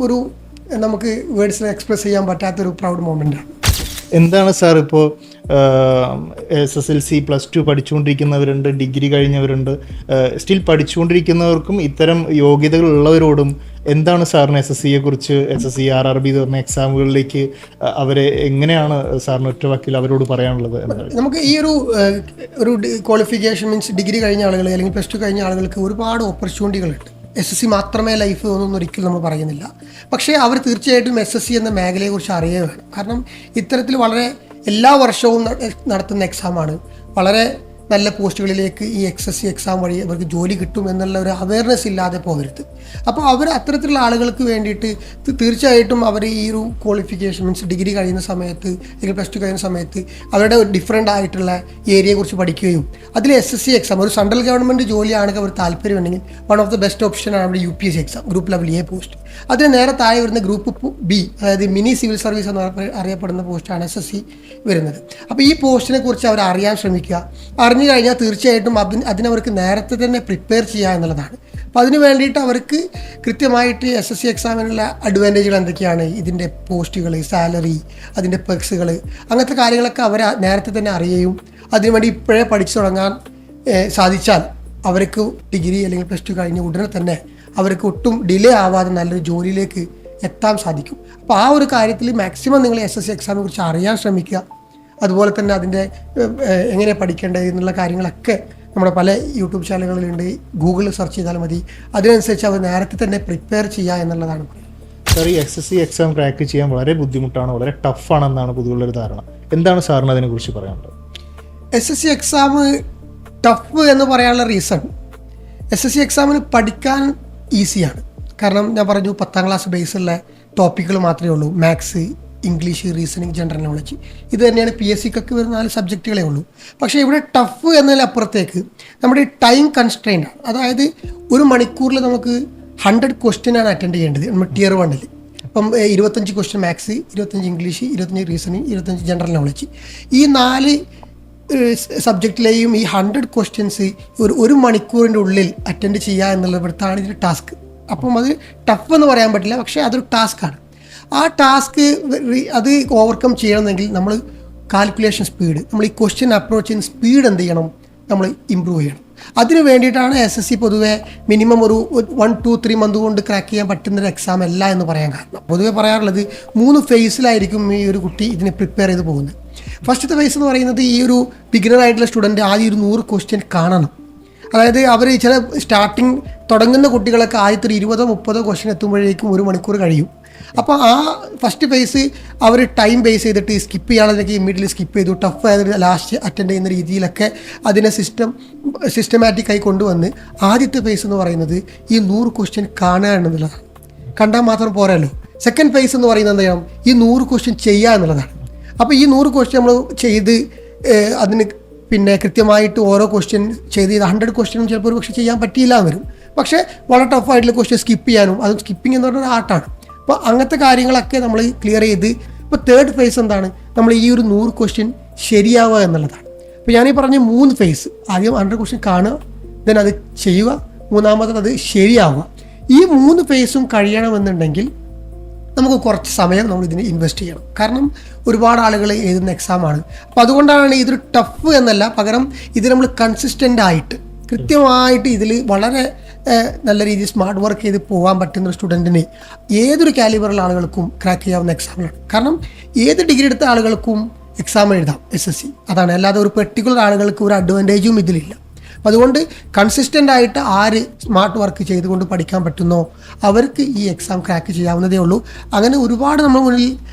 ഒരു നമുക്ക് വേർഡ്സിൽ എക്സ്പ്രസ് ചെയ്യാൻ പറ്റാത്തൊരു പ്രൗഡ് മൊമെൻ്റാണ്. എന്താണ് സാർ ഇപ്പോൾ SSLC +2 പഠിച്ചുകൊണ്ടിരിക്കുന്നവരുണ്ട്, ഡിഗ്രി കഴിഞ്ഞവരുണ്ട്, സ്റ്റിൽ പഠിച്ചുകൊണ്ടിരിക്കുന്നവർക്കും ഇത്തരം യോഗ്യതകളുള്ളവരോടും എന്താണ് സാറിന് SSCയെ കുറിച്ച്, SSC RRB തുടങ്ങിയ എക്സാമുകളിലേക്ക് അവരെ എങ്ങനെയാണ് സാറിന് ഒറ്റ വാക്കിൽ അവരോട് പറയാനുള്ളത്? നമുക്ക് ഈ ഒരു ക്വാളിഫിക്കേഷൻ മീൻസ് ഡിഗ്രി കഴിഞ്ഞ ആളുകൾ അല്ലെങ്കിൽ +2 കഴിഞ്ഞ ആളുകൾക്ക് ഒരുപാട് ഓപ്പർച്യൂണിറ്റികളുണ്ട്. SSC മാത്രമേ ലൈഫ് എന്നൊന്നും ഒരിക്കലും നമ്മൾ പറയുന്നില്ല. പക്ഷേ അവർ തീർച്ചയായിട്ടും SSC എന്ന മേഖലയെക്കുറിച്ച് അറിയുക വേണം. കാരണം ഇത്തരത്തിൽ വളരെ എല്ലാ വർഷവും നടത്തുന്ന എക്സാമാണ്. വളരെ നല്ല പോസ്റ്റുകളിലേക്ക് ഈ SSC എക്സാം വഴി അവർക്ക് ജോലി കിട്ടും എന്നുള്ള ഒരു അവയർനെസ് ഇല്ലാതെ പോകരുത്. അപ്പോൾ അവർ അത്തരത്തിലുള്ള ആളുകൾക്ക് വേണ്ടിയിട്ട് തീർച്ചയായിട്ടും അവർ ഈ ഒരു ക്വാളിഫിക്കേഷൻ മീൻസ് ഡിഗ്രി കഴിയുന്ന സമയത്ത് അല്ലെങ്കിൽ +2 കഴിയുന്ന സമയത്ത് അവരുടെ ഡിഫറെൻ്റ് ആയിട്ടുള്ള ഏരിയയെക്കുറിച്ച് പഠിക്കുകയും അതിൽ SSC എക്സാം ഒരു സെൻട്രൽ ഗവൺമെൻറ് ജോലിയാണെങ്കിൽ അവർ താല്പര്യമുണ്ടെങ്കിൽ വൺ ഓഫ് ദ ബെസ്റ്റ് ഓപ്ഷനാണ് നമ്മുടെ UPSC exam, group level A post. അതിന് നേരെ താഴെ വരുന്ന ഗ്രൂപ്പ് B, അതായത് മിനി സിവിൽ സർവീസ് എന്ന് അറിയപ്പെടുന്ന പോസ്റ്റാണ് SSC വരുന്നത്. അപ്പോൾ ഈ പോസ്റ്റിനെ കുറിച്ച് അവർ അറിയാൻ ശ്രമിക്കുക. അറിഞ്ഞു കഴിഞ്ഞാൽ തീർച്ചയായിട്ടും അതിനവർക്ക് നേരത്തെ തന്നെ പ്രിപ്പയർ ചെയ്യുക എന്നുള്ളതാണ്. അപ്പോൾ അതിന് വേണ്ടിയിട്ട് അവർക്ക് കൃത്യമായിട്ട് SSC എക്സാമിനുള്ള അഡ്വാൻറ്റേജുകൾ എന്തൊക്കെയാണ്, ഇതിൻ്റെ പോസ്റ്റുകൾ, സാലറി, അതിൻ്റെ പെർക്സുകൾ, അങ്ങനത്തെ കാര്യങ്ങളൊക്കെ അവർ നേരത്തെ തന്നെ അറിയുകയും അതിനുവേണ്ടി ഇപ്പോഴേ പഠിച്ചു തുടങ്ങാൻ സാധിച്ചാൽ അവർക്ക് ഡിഗ്രി അല്ലെങ്കിൽ +2 കഴിഞ്ഞ് ഉടനെ തന്നെ അവർക്ക് ഒട്ടും ഡിലേ ആവാതെ നല്ലൊരു ജോലിയിലേക്ക് എത്താൻ സാധിക്കും. അപ്പോൾ ആ ഒരു കാര്യത്തിൽ മാക്സിമം നിങ്ങൾ SSC എക്സാമിനെ കുറിച്ച് അറിയാൻ ശ്രമിക്കുക. അതുപോലെ തന്നെ അതിൻ്റെ എങ്ങനെ പഠിക്കേണ്ടത് എന്നുള്ള കാര്യങ്ങളൊക്കെ നമ്മുടെ പല യൂട്യൂബ് ചാനലുകളിലുണ്ട്, ഗൂഗിളിൽ സെർച്ച് ചെയ്താൽ മതി. അതിനനുസരിച്ച് അവർ നേരത്തെ തന്നെ പ്രിപ്പയർ ചെയ്യുക എന്നുള്ളതാണ്. സാർ, ഈ SSC എക്സാം ക്രാക്ക് ചെയ്യാൻ വളരെ ബുദ്ധിമുട്ടാണ്, വളരെ ടഫാണെന്നാണ് പൊതുവുള്ളൊരു ധാരണ. എന്താണ് സാറിന് അതിനെക്കുറിച്ച് പറയാനുള്ളത്? SSC എക്സാം ടഫ് എന്ന് പറയാനുള്ള റീസൺ, SSC എക്സാമിന് പഠിക്കാൻ ഈസിയാണ്. കാരണം ഞാൻ പറഞ്ഞു 10ാം ക്ലാസ് ബേസുള്ള ടോപ്പിക്കുകൾ മാത്രമേ ഉള്ളൂ. Maths, English, reasoning, general knowledge. ഇത് തന്നെയാണ് PSCക്കൊക്കെ വരുന്ന 4 സബ്ജക്റ്റുകളേ ഉള്ളൂ. പക്ഷേ ഇവിടെ ടഫ് എന്നതിലപ്പുറത്തേക്ക് നമ്മുടെ ടൈം കൺസ്ട്രെയിൻ്റ് ആണ്. അതായത് 1 മണിക്കൂറിൽ നമുക്ക് 100 ക്വസ്റ്റ്യനാണ് അറ്റൻഡ് ചെയ്യേണ്ടത് നമ്മൾ Tier 1. അപ്പം 25 question maths, 25 English, 25 reasoning, 25 general knowledge. ഈ 4 സബ്ജക്റ്റിലെയും ഈ 100 ക്വസ്റ്റ്യൻസ് ഒരു മണിക്കൂറിൻ്റെ ഉള്ളിൽ അറ്റൻഡ് ചെയ്യുക എന്നുള്ളതാണ് ഇതിൻ്റെ ടാസ്ക്. അപ്പം അത് ടഫ് എന്ന് പറയാൻ പറ്റില്ല, പക്ഷേ അതൊരു ടാസ്ക്കാണ്. ആ ടാസ്ക് അത് ഓവർകം ചെയ്യണമെങ്കിൽ നമ്മൾ കാൽക്കുലേഷൻ സ്പീഡ്, നമ്മൾ ഈ ക്വസ്റ്റ്യൻ അപ്രോച്ച് ചെയ്യുന്ന സ്പീഡ് എന്ത് ചെയ്യണം, നമ്മൾ ഇമ്പ്രൂവ് ചെയ്യണം. അതിന് വേണ്ടിയിട്ടാണ് SSC പൊതുവെ മിനിമം ഒരു 1-2-3 മന്ത് കൊണ്ട് ക്രാക്ക് ചെയ്യാൻ പറ്റുന്നൊരു എക്സാം അല്ല എന്ന് പറയാൻ കാരണം. പൊതുവെ പറയാറുള്ളത് 3 ഫേസിലായിരിക്കും ഈ ഒരു കുട്ടി ഇതിനെ പ്രിപ്പയർ ചെയ്ത് പോകുന്നത്. ഫസ്റ്റത്തെ ഫേസ് എന്ന് പറയുന്നത് ഈ ഒരു ബിഗിനർ ആയിട്ടുള്ള സ്റ്റുഡൻറ്റ് ആദ്യം ഒരു 100 ക്വസ്റ്റ്യൻ കാണണം. അതായത് അവർ ചില സ്റ്റാർട്ടിങ് തുടങ്ങുന്ന കുട്ടികളൊക്കെ ആദ്യത്തെ 20-30 ക്വസ്റ്റ്യൻ എത്തുമ്പോഴേക്കും 1 മണിക്കൂർ കഴിയും. അപ്പോൾ ആ ഫസ്റ്റ് ഫേസ് അവർ ടൈം ബേസ് ചെയ്തിട്ട് സ്കിപ്പ് ചെയ്യാനുള്ളതൊക്കെ ഇമ്മീഡിയറ്റ്ലി സ്കിപ്പ് ചെയ്തു, ടഫ് ആയത് ലാസ്റ്റ് അറ്റൻഡ് ചെയ്യുന്ന രീതിയിലൊക്കെ അതിനെ സിസ്റ്റമാറ്റിക്കായി കൊണ്ടുവന്ന് ആദ്യത്തെ ഫേസ് എന്ന് പറയുന്നത് ഈ 100 ക്വസ്റ്റ്യൻ കാണുക എന്നുള്ളതാണ്. കണ്ടാൽ മാത്രം പോരല്ലോ. സെക്കൻഡ് ഫേസ് എന്ന് പറയുന്നത് എന്ത് ചെയ്യണം, ഈ 100 ക്വസ്റ്റ്യൻ ചെയ്യുക എന്നുള്ളതാണ്. അപ്പോൾ ഈ 100 ക്വസ്റ്റ്യൻ നമ്മൾ ചെയ്ത് അതിന് പിന്നെ കൃത്യമായിട്ട് ഓരോ ക്വസ്റ്റ്യൻ ചെയ്ത് 100 ക്വസ്റ്റ്യനും ചിലപ്പോൾ ഒരു പക്ഷേ ചെയ്യാൻ പറ്റിയില്ല എന്ന് വരും. പക്ഷേ വളരെ ടഫായിട്ടുള്ള ക്വസ്റ്റ്യൻ സ്കിപ്പ് ചെയ്യാനും, അത് സ്കിപ്പിംഗ് എന്ന് പറഞ്ഞൊരു ആർട്ടാണ്. അപ്പോൾ അങ്ങനത്തെ കാര്യങ്ങളൊക്കെ നമ്മൾ ക്ലിയർ ചെയ്ത് ഇപ്പോൾ തേർഡ് ഫേസ് എന്താണ്, നമ്മൾ ഈ ഒരു 100 ക്വസ്റ്റ്യൻ ശരിയാവുക എന്നുള്ളതാണ്. അപ്പോൾ ഞാനീ പറഞ്ഞ 3 ഫേസ്, ആദ്യം 100 ക്വസ്റ്റ്യൻ കാണുക, ദെൻ അത് ചെയ്യുക, മൂന്നാമത്തത് അത് ശരിയാവുക. ഈ 3 ഫേസും കഴിയണമെന്നുണ്ടെങ്കിൽ നമുക്ക് കുറച്ച് സമയം നമ്മൾ ഇതിന് ഇൻവെസ്റ്റ് ചെയ്യണം. കാരണം ഒരുപാട് ആളുകൾ എഴുതുന്ന എക്സാമാണ്. അപ്പോൾ അതുകൊണ്ടാണ് ഇതൊരു ടഫ് എന്നല്ല, പകരം ഇത് നമ്മൾ കൺസിസ്റ്റൻ്റ് ആയിട്ട് കൃത്യമായിട്ട് ഇതിൽ വളരെ നല്ല രീതിയിൽ സ്മാർട്ട് വർക്ക് ചെയ്ത് പോകാൻ പറ്റുന്ന ഒരു സ്റ്റുഡൻറ്റിന് ഏതൊരു കാലിബറുള്ള ആളുകൾക്കും ക്രാക്ക് ചെയ്യാവുന്ന എക്സാമാണ്. കാരണം ഏത് ഡിഗ്രി എടുത്ത ആളുകൾക്കും എക്സാം എഴുതാം SSC. അതാണ്, അല്ലാതെ ഒരു പെർട്ടിക്കുലർ ആളുകൾക്ക് ഒരു അഡ്വാൻറ്റേജും ഇതിലില്ല. അപ്പോൾ അതുകൊണ്ട് കൺസിസ്റ്റൻ്റ് ആയിട്ട് ആര് സ്മാർട്ട് വർക്ക് ചെയ്തുകൊണ്ട് പഠിക്കാൻ പറ്റുന്നോ അവർക്ക് ഈ എക്സാം ക്രാക്ക് ചെയ്യാവുന്നതേ ഉള്ളൂ. അങ്ങനെ ഒരുപാട് നമ്മുടെ മുന്നിൽ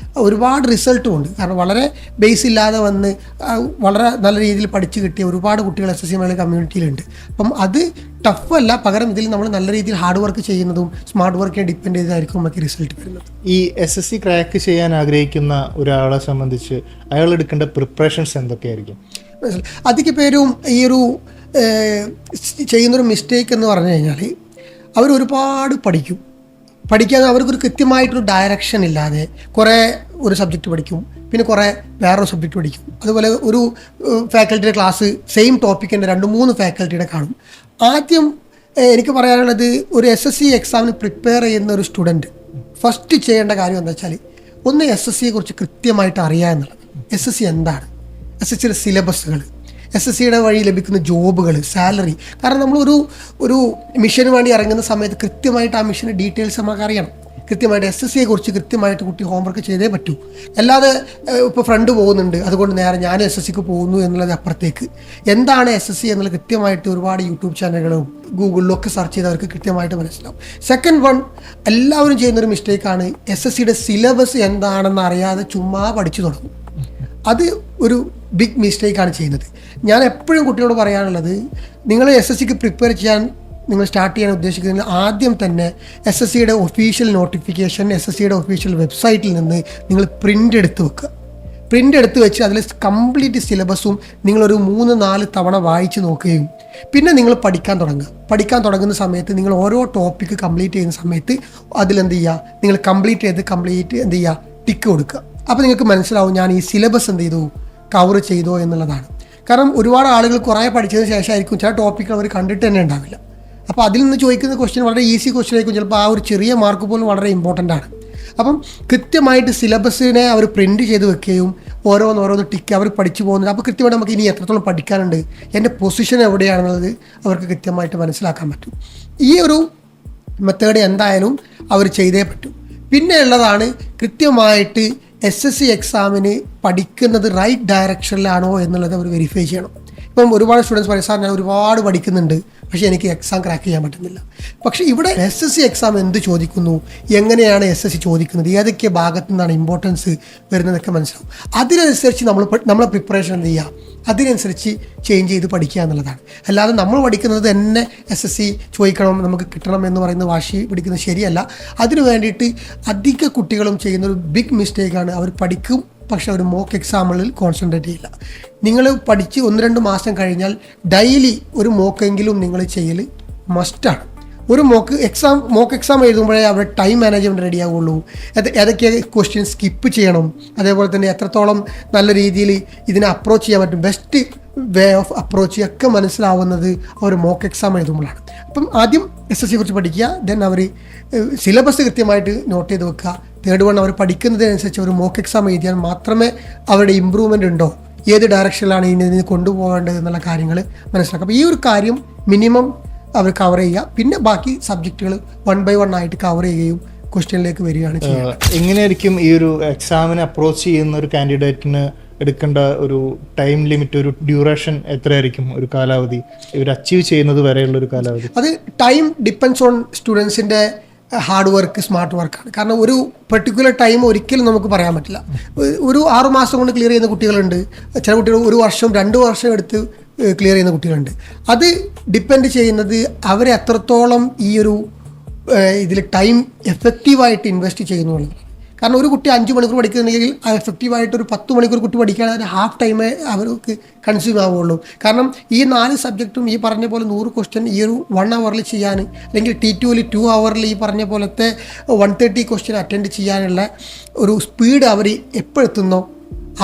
ഒരുപാട് റിസൾട്ടും ഉണ്ട്. കാരണം വളരെ ബേസ് ഇല്ലാതെ വന്ന് വളരെ നല്ല രീതിയിൽ പഠിച്ചു കിട്ടിയ ഒരുപാട് കുട്ടികൾ SSC മലയാളി കമ്മ്യൂണിറ്റിയിലുണ്ട്. അപ്പം അത് ടഫല്ല, പകരം ഇതിൽ നമ്മൾ നല്ല രീതിയിൽ ഹാർഡ് വർക്ക് ചെയ്യുന്നതും സ്മാർട്ട് വർക്കിനെ ഡിപ്പെൻഡ് ചെയ്തായിരിക്കും നമുക്ക് റിസൾട്ട് വരുന്നത്. ഈ SSC ക്രാക്ക് ചെയ്യാൻ ആഗ്രഹിക്കുന്ന ഒരാളെ സംബന്ധിച്ച് അയാൾ എടുക്കേണ്ട പ്രിപ്പറേഷൻസ് എന്തൊക്കെയായിരിക്കും? അധിക പേരും ഈ ഒരു ചെയ്യുന്നൊരു മിസ്റ്റേക്ക് എന്ന് പറഞ്ഞു കഴിഞ്ഞാൽ അവരൊരുപാട് പഠിക്കാതെ അവർക്കൊരു കൃത്യമായിട്ടൊരു ഡയറക്ഷൻ ഇല്ലാതെ കുറേ ഒരു സബ്ജക്റ്റ് പഠിക്കും, പിന്നെ കുറേ വേറൊരു സബ്ജക്റ്റ് പഠിക്കും. അതുപോലെ ഒരു ഫാക്കൽറ്റിയുടെ ക്ലാസ് സെയിം ടോപ്പിക്കിൻ്റെ 2-3 ഫാക്കൽറ്റിയുടെ കാണും. ആദ്യം എനിക്ക് പറയാനുള്ളത്, ഒരു SSC എക്സാമിന് പ്രിപ്പയർ ചെയ്യുന്ന ഒരു സ്റ്റുഡൻറ്റ് ഫസ്റ്റ് ചെയ്യേണ്ട കാര്യം എന്താ വെച്ചാൽ, ഒന്ന് SSCയെ കുറിച്ച് കൃത്യമായിട്ട് അറിയുക എന്നുള്ളത്. SSC എന്താണ്, SSCയുടെ സിലബസുകൾ, SSCയുടെ വഴി ലഭിക്കുന്ന ജോബുകൾ, സാലറി. കാരണം നമ്മളൊരു മിഷന് വേണ്ടി ഇറങ്ങുന്ന സമയത്ത് കൃത്യമായിട്ട് ആ മിഷൻ്റെ ഡീറ്റെയിൽസ് നമുക്ക് അറിയണം. കൃത്യമായിട്ട് SSCയെ കുറിച്ച് കൃത്യമായിട്ട് കുട്ടി ഹോംവർക്ക് ചെയ്തേ പറ്റൂ. അല്ലാതെ ഇപ്പോൾ ഫ്രണ്ട് പോകുന്നുണ്ട് അതുകൊണ്ട് നേരെ ഞാൻ SSCക്ക് പോകുന്നു എന്നുള്ളത് അപ്പുറത്തേക്ക്. എന്താണ് SSC എന്നുള്ളത് കൃത്യമായിട്ട് ഒരുപാട് യൂട്യൂബ് ചാനലുകളും ഗൂഗിളിലും ഒക്കെ സെർച്ച് ചെയ്തവർക്ക് കൃത്യമായിട്ട് മനസ്സിലാവും. സെക്കൻഡ് വൺ, എല്ലാവരും ചെയ്യുന്നൊരു മിസ്റ്റേക്കാണ് SSCയുടെ സിലബസ് എന്താണെന്ന് അറിയാതെ ചുമ്മാ പഠിച്ചു തുടങ്ങും. അത് ഒരു ബിഗ് മിസ്റ്റേക്കാണ് ചെയ്യുന്നത്. ഞാൻ എപ്പോഴും കുട്ടികളോട് പറയാനുള്ളത്, നിങ്ങൾ SSCക്ക് പ്രിപ്പയർ ചെയ്യാൻ നിങ്ങൾ സ്റ്റാർട്ട് ചെയ്യാൻ ഉദ്ദേശിക്കുന്നതിൽ ആദ്യം തന്നെ SSCയുടെ ഒഫീഷ്യൽ നോട്ടിഫിക്കേഷൻ SSCയുടെ ഒഫീഷ്യൽ വെബ്സൈറ്റിൽ നിന്ന് നിങ്ങൾ പ്രിൻ്റ് എടുത്ത് വെക്കുക. പ്രിൻ്റ് എടുത്ത് വെച്ച് അതിൽ കംപ്ലീറ്റ് സിലബസും നിങ്ങളൊരു 3-4 തവണ വായിച്ച് നോക്കുകയും പിന്നെ നിങ്ങൾ പഠിക്കാൻ തുടങ്ങുന്ന സമയത്ത് നിങ്ങൾ ഓരോ ടോപ്പിക്ക് കംപ്ലീറ്റ് ചെയ്യുന്ന സമയത്ത് അതിലെന്ത് ചെയ്യുക, നിങ്ങൾ കംപ്ലീറ്റ് എന്ത് ചെയ്യുക, ടിക്ക് കൊടുക്കുക. അപ്പോൾ നിങ്ങൾക്ക് മനസ്സിലാവും ഞാൻ ഈ സിലബസ് എന്ത് ചെയ്തു, കവർ ചെയ്തോ എന്നുള്ളതാണ്. കാരണം ഒരുപാട് ആളുകൾ കുറേ പഠിച്ചതിന് ശേഷമായിരിക്കും ചില ടോപ്പിക്ക് അവർ കണ്ടിട്ട് തന്നെ ഉണ്ടാവില്ല. അപ്പോൾ അതിൽ നിന്ന് ചോദിക്കുന്ന ക്വസ്റ്റ്യൻ വളരെ ഈസി ക്വസ്റ്റ്യൻ ആയിരിക്കും, ചിലപ്പോൾ ആ ഒരു ചെറിയ മാർക്ക് പോലും വളരെ ഇമ്പോർട്ടൻ്റ് ആണ്. അപ്പം കൃത്യമായിട്ട് സിലബസിനെ അവർ പ്രിൻറ്റ് ചെയ്ത് വെക്കുകയും ഓരോന്ന് ടിക്ക് അവർ പഠിച്ചു പോകുന്നത്. അപ്പോൾ കൃത്യമായിട്ട് നമുക്ക് ഇനി എത്രത്തോളം പഠിക്കാനുണ്ട്, എൻ്റെ പൊസിഷൻ എവിടെയാണെന്നുള്ളത് അവർക്ക് കൃത്യമായിട്ട് മനസ്സിലാക്കാൻ പറ്റും. ഈ ഒരു മെത്തേഡ് എന്തായാലും അവർ ചെയ്തേ പറ്റൂ. പിന്നെ ഉള്ളതാണ് കൃത്യമായിട്ട് SSC എക്സാമിന് പഠിക്കുന്നത് റൈറ്റ് ഡയറക്ഷനിലാണോ എന്നുള്ളത് അവർ വെരിഫൈ ചെയ്യണം. ഇപ്പം ഒരുപാട് സ്റ്റുഡൻസ് പറയും, സാർ ഞാൻ ഒരുപാട് പഠിക്കുന്നുണ്ട് പക്ഷേ എനിക്ക് എക്സാം ക്രാക്ക് ചെയ്യാൻ പറ്റുന്നില്ല. പക്ഷേ ഇവിടെ SSC എക്സാം എന്ത് ചോദിക്കുന്നു, എങ്ങനെയാണ് SSC ചോദിക്കുന്നത്, ഏതൊക്കെ ഭാഗത്തു നിന്നാണ് ഇമ്പോർട്ടൻസ് വരുന്നതൊക്കെ മനസ്സിലാവും. അതിനനുസരിച്ച് നമ്മളെ പ്രിപ്പറേഷൻ എന്ത് ചെയ്യുക, അതിനനുസരിച്ച് ചേഞ്ച് ചെയ്ത് പഠിക്കുക എന്നുള്ളതാണ്. അല്ലാതെ നമ്മൾ പഠിക്കുന്നത് തന്നെ SSC ചോദിക്കണം, നമുക്ക് കിട്ടണം എന്ന് പറയുന്ന വാശി പിടിക്കുന്നത് ശരിയല്ല. അതിനു വേണ്ടിയിട്ട് അധിക കുട്ടികളും ചെയ്യുന്നൊരു ബിഗ് മിസ്റ്റേക്കാണ്. അവർ പഠിക്കും, പക്ഷെ അവർ മോക്ക് എക്സാമുകളിൽ കോൺസെൻട്രേറ്റ് ചെയ്യില്ല. നിങ്ങൾ പഠിച്ച് 1-2 മാസം കഴിഞ്ഞാൽ ഡെയിലി ഒരു മോക്കെങ്കിലും നിങ്ങൾ ചെയ്യൽ മസ്റ്റാണ്. ഒരു മോക്ക് എക്സാം എഴുതുമ്പോഴേ അവിടെ ടൈം മാനേജ്മെൻറ്റ് റെഡി ആവുള്ളൂ. ഏതൊക്കെ ക്വസ്റ്റ്യൻ സ്കിപ്പ് ചെയ്യണം, അതേപോലെ തന്നെ എത്രത്തോളം നല്ല രീതിയിൽ ഇതിനെ അപ്രോച്ച് ചെയ്യാൻ പറ്റും, ബെസ്റ്റ് വേ ഓഫ് അപ്രോച്ച് ഒക്കെ മനസ്സിലാവുന്നത് അവർ മോക്ക് എക്സാം എഴുതുമ്പോഴാണ്. അപ്പം ആദ്യം SSC കുറിച്ച് പഠിക്കുക, ദെൻ അവർ സിലബസ് കൃത്യമായിട്ട് നോട്ട് ചെയ്ത് വെക്കുക. തേർഡ് വൺ അവർ പഠിക്കുന്നതിനനുസരിച്ച് ഒരു മോക്ക് എക്സാം എഴുതിയാൽ മാത്രമേ അവരുടെ ഇമ്പ്രൂവ്മെൻ്റ് ഉണ്ടോ, ഏത് ഡയറക്ഷനിലാണ് ഇതിനെ കൊണ്ടുപോകേണ്ടത് എന്നുള്ള കാര്യങ്ങൾ മനസ്സിലാക്കുക. അപ്പോൾ ഈ ഒരു കാര്യം മിനിമം അവർ കവർ ചെയ്യുക. പിന്നെ ബാക്കി സബ്ജക്റ്റുകൾ 1 by 1 ആയിട്ട് കവർ ചെയ്യുകയും ക്വസ്റ്റ്യനിലേക്ക് വരികയാണ് ചെയ്യുക. എങ്ങനെയായിരിക്കും ഈ ഒരു എക്സാമിനെ അപ്രോച്ച് ചെയ്യുന്ന ഒരു കാൻഡിഡേറ്റിന് എടുക്കേണ്ട ഒരു ടൈം ലിമിറ്റ്, ഒരു ഡ്യൂറേഷൻ എത്രയായിരിക്കും, ഒരു കാലാവധി ഇവർ അച്ചീവ് ചെയ്യുന്നത് വരെയുള്ള ഒരു കാലാവധി? അത് ടൈം ഡിപ്പെൻഡ്സ് ഓൺ സ്റ്റുഡൻസിൻ്റെ ഹാർഡ് വർക്ക്, സ്മാർട്ട് വർക്കാണ്. കാരണം ഒരു പെർട്ടിക്കുലർ ടൈം ഒരിക്കലും നമുക്ക് പറയാൻ പറ്റില്ല. ഒരു 6 മാസം കൊണ്ട് ക്ലിയർ ചെയ്യുന്ന കുട്ടികളുണ്ട്, ചില കുട്ടികൾ 1 വർഷം 2 വർഷം എടുത്ത് ക്ലിയർ ചെയ്യുന്ന കുട്ടികളുണ്ട്. അത് ഡിപ്പെൻഡ് ചെയ്യുന്നത് അവരെ എത്രത്തോളം ഈ ഒരു ഇതിൽ ടൈം എഫക്റ്റീവായിട്ട് ഇൻവെസ്റ്റ് ചെയ്യുന്നുള്ളത്. കാരണം ഒരു കുട്ടി 5 മണിക്കൂർ പഠിക്കുന്നുണ്ടെങ്കിൽ എഫക്റ്റീവായിട്ട് ഒരു 10 മണിക്കൂർ കുട്ടി പഠിക്കുകയാണെങ്കിൽ ഹാഫ് ടൈമേ അവർക്ക് കൺസ്യൂം ആവുള്ളൂ. കാരണം ഈ 4 സബ്ജക്റ്റും ഈ പറഞ്ഞ പോലെ 100 ക്വസ്റ്റ്യൻ ഈ ഒരു 1 അവറിൽ ചെയ്യാൻ, അല്ലെങ്കിൽ T2 2 അവറിൽ ഈ പറഞ്ഞ പോലത്തെ 130 ക്വസ്റ്റ്യൻ അറ്റൻഡ് ചെയ്യാനുള്ള ഒരു സ്പീഡ് അവർ എപ്പോഴെത്തുന്നോ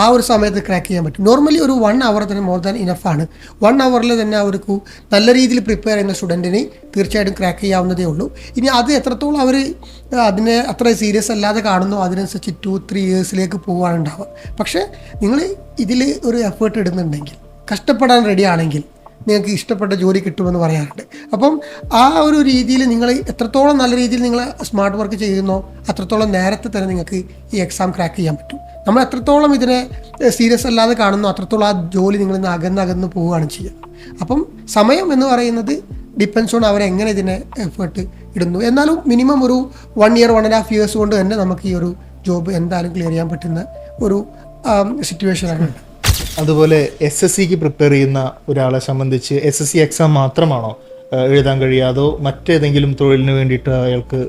ആ ഒരു സമയത്ത് ക്രാക്ക് ചെയ്യാൻ പറ്റും. നോർമലി ഒരു 1 അവർ തന്നെ മോർ ദാൻ ഇനഫാണ്. 1 അവറിൽ തന്നെ അവർക്ക് നല്ല രീതിയിൽ പ്രിപ്പയർ ചെയ്യുന്ന സ്റ്റുഡൻറ്റിന് തീർച്ചയായിട്ടും ക്രാക്ക് ചെയ്യാവുന്നതേ ഉള്ളൂ. ഇനി അത് എത്രത്തോളം അവർ അതിനെ അത്ര സീരിയസ് അല്ലാതെ കാണുന്നു, അതിനനുസരിച്ച് 2-3 ഇയേഴ്സിലേക്ക് പോവുകയാണ് ഉണ്ടാവുക. പക്ഷേ നിങ്ങൾ ഇതിൽ ഒരു എഫേർട്ട് ഇടുന്നുണ്ടെങ്കിൽ, കഷ്ടപ്പെടാൻ റെഡി ആണെങ്കിൽ നിങ്ങൾക്ക് ഇഷ്ടപ്പെട്ട ജോലി കിട്ടുമെന്ന് പറയാറുണ്ട്. അപ്പം ആ ഒരു രീതിയിൽ നിങ്ങൾ എത്രത്തോളം നല്ല രീതിയിൽ നിങ്ങൾ സ്മാർട്ട് വർക്ക് ചെയ്യുന്നോ അത്രത്തോളം നേരത്തെ തന്നെ നിങ്ങൾക്ക് ഈ എക്സാം ക്രാക്ക് ചെയ്യാൻ പറ്റും. നമ്മൾ എത്രത്തോളം ഇതിനെ സീരിയസ് അല്ലാതെ കാണുന്നു അത്രത്തോളം ആ ജോലി നിങ്ങളിൽ നിന്ന് അകന്നകന്ന് പോവുകയാണ് ചെയ്യുക. അപ്പം സമയം എന്ന് പറയുന്നത് ഡിപ്പെൻസ് ഓൺ അവരെങ്ങനെ ഇതിനെ എഫേർട്ട് ഇടുന്നു. എന്നാലും മിനിമം ഒരു 1 year 1.5 years കൊണ്ട് തന്നെ നമുക്ക് ഈ ഒരു ജോബ് എന്തായാലും ക്ലിയർ ചെയ്യാൻ പറ്റുന്ന ഒരു സിറ്റുവേഷനാണ്. അതുപോലെ SSCക്ക് പ്രിപ്പയർ ചെയ്യുന്ന ഒരാളെ സംബന്ധിച്ച് SSC എക്സാം മാത്രമാണോ എഴുതാൻ കഴിയുക, അതോ മറ്റേതെങ്കിലും തൊഴിലിന് വേണ്ടിയിട്ട് അയാൾക്ക്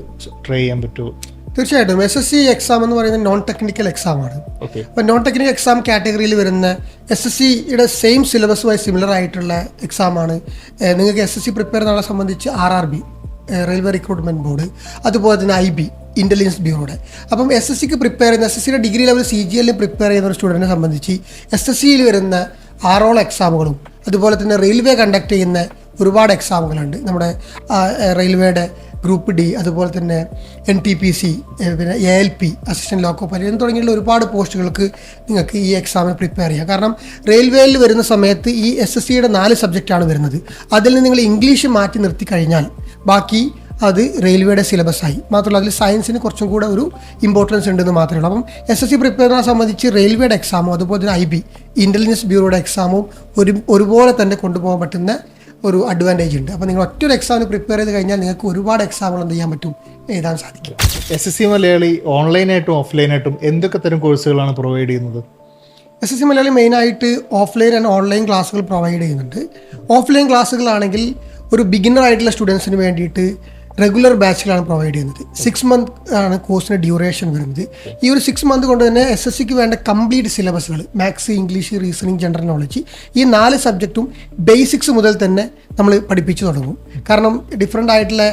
ട്രൈ ചെയ്യാൻ പറ്റുമോ? തീർച്ചയായിട്ടും SSC എക്സാം എന്ന് പറയുന്നത് നോൺ ടെക്നിക്കൽ എക്സാമാണ്. അപ്പോൾ നോൺ ടെക്നിക്കൽ എക്സാം കാറ്റഗറിയിൽ വരുന്ന SSCയുടെ സെയിം സിലബസുമായി സിമിലർ ആയിട്ടുള്ള എക്സാമാണ്. നിങ്ങൾക്ക് SSC പ്രിപ്പയർ ചെയ്യുന്നതിനെ സംബന്ധിച്ച് RRB റെയിൽവേ റിക്രൂട്ട്മെൻറ്റ് ബോർഡ്, അതുപോലെ തന്നെ IB ഇൻ്റലിജൻസ് ബ്യൂറോയുടെ. അപ്പം SSCക്ക് പ്രിപ്പയർ ചെയ്യുന്ന SSCയുടെ ഡിഗ്രി ലെവൽ CGL പ്രിപ്പയർ ചെയ്യുന്ന ഒരു സ്റ്റുഡൻറ്റിനെ സംബന്ധിച്ച് SSCയിൽ വരുന്ന 6 exാമുകളും അതുപോലെ തന്നെ റെയിൽവേ കണ്ടക്ട് ചെയ്യുന്ന ഒരുപാട് എക്സാമുകളുണ്ട്. നമ്മുടെ റെയിൽവേയുടെ ഗ്രൂപ്പ് D, അതുപോലെ തന്നെ NTPC, പിന്നെ ALP അസിസ്റ്റൻറ്റ് ലോക്കോ പൈലറ്റ് തുടങ്ങിയുള്ള ഒരുപാട് പോസ്റ്റുകൾക്ക് നിങ്ങൾക്ക് ഈ എക്സാമിന് പ്രിപ്പയർ ചെയ്യാം. കാരണം റെയിൽവേയിൽ വരുന്ന സമയത്ത് ഈ SSCയുടെ 4 സബ്ജക്റ്റാണ് വരുന്നത്. അതിൽ നിന്ന് നിങ്ങൾ ഇംഗ്ലീഷ് മാറ്റി നിർത്തി കഴിഞ്ഞാൽ ബാക്കി അത് റെയിൽവേയുടെ സിലബസായി. മാത്രമല്ല അതിൽ സയൻസിന് കുറച്ചും കൂടെ ഒരു ഇമ്പോർട്ടൻസ് ഉണ്ടെന്ന് മാത്രമേ ഉള്ളൂ. അപ്പം SSC പ്രിപ്പയറിനെ സംബന്ധിച്ച് റെയിൽവേയുടെ എക്സാമും അതുപോലെ തന്നെ IB ഇൻ്റലിജൻസ് ബ്യൂറോയുടെ എക്സാമും ഒരുപോലെ തന്നെ കൊണ്ടുപോകാൻ പറ്റുന്ന ഒരു അഡ്വാൻറ്റേജ് ഉണ്ട്. അപ്പോൾ നിങ്ങൾ ഒറ്റൊരു എക്സാമിന് പ്രിപ്പയർ ചെയ്ത് കഴിഞ്ഞാൽ നിങ്ങൾക്ക് ഒരുപാട് എക്സാമുകൾ എന്ത് ചെയ്യാൻ പറ്റും, എഴുതാൻ സാധിക്കും. SSC മലയാളി ഓൺലൈനായിട്ടും ഓഫ്ലൈനായിട്ടും എന്തൊക്കെ തരം കോഴ്സുകളാണ് പ്രൊവൈഡ് ചെയ്യുന്നത്? SSC മലയാളി മെയിനായിട്ട് ഓഫ്ലൈൻ ആൻഡ് ഓൺലൈൻ ക്ലാസ്സുകൾ പ്രൊവൈഡ് ചെയ്യുന്നുണ്ട്. ഓഫ്ലൈൻ ക്ലാസ്സുകളാണെങ്കിൽ ഒരു ബിഗിനർ ആയിട്ടുള്ള സ്റ്റുഡൻസിന് വേണ്ടിയിട്ട് റെഗുലർ ബാച്ചിലാണ് പ്രൊവൈഡ് ചെയ്യുന്നത്. 6 month ആണ് കോഴ്സിന് ഡ്യൂറേഷൻ വരുന്നത്. ഈ ഒരു 6 month കൊണ്ട് തന്നെ SSCക്ക് വേണ്ട കംപ്ലീറ്റ് സിലബസുകൾ maths, English, reasoning, general knowledge ഈ 4 സബ്ജക്റ്റും ബേസിക്സ് മുതൽ തന്നെ നമ്മൾ പഠിപ്പിച്ചു തുടങ്ങും. കാരണം ഡിഫറെൻ്റ് ആയിട്ടുള്ള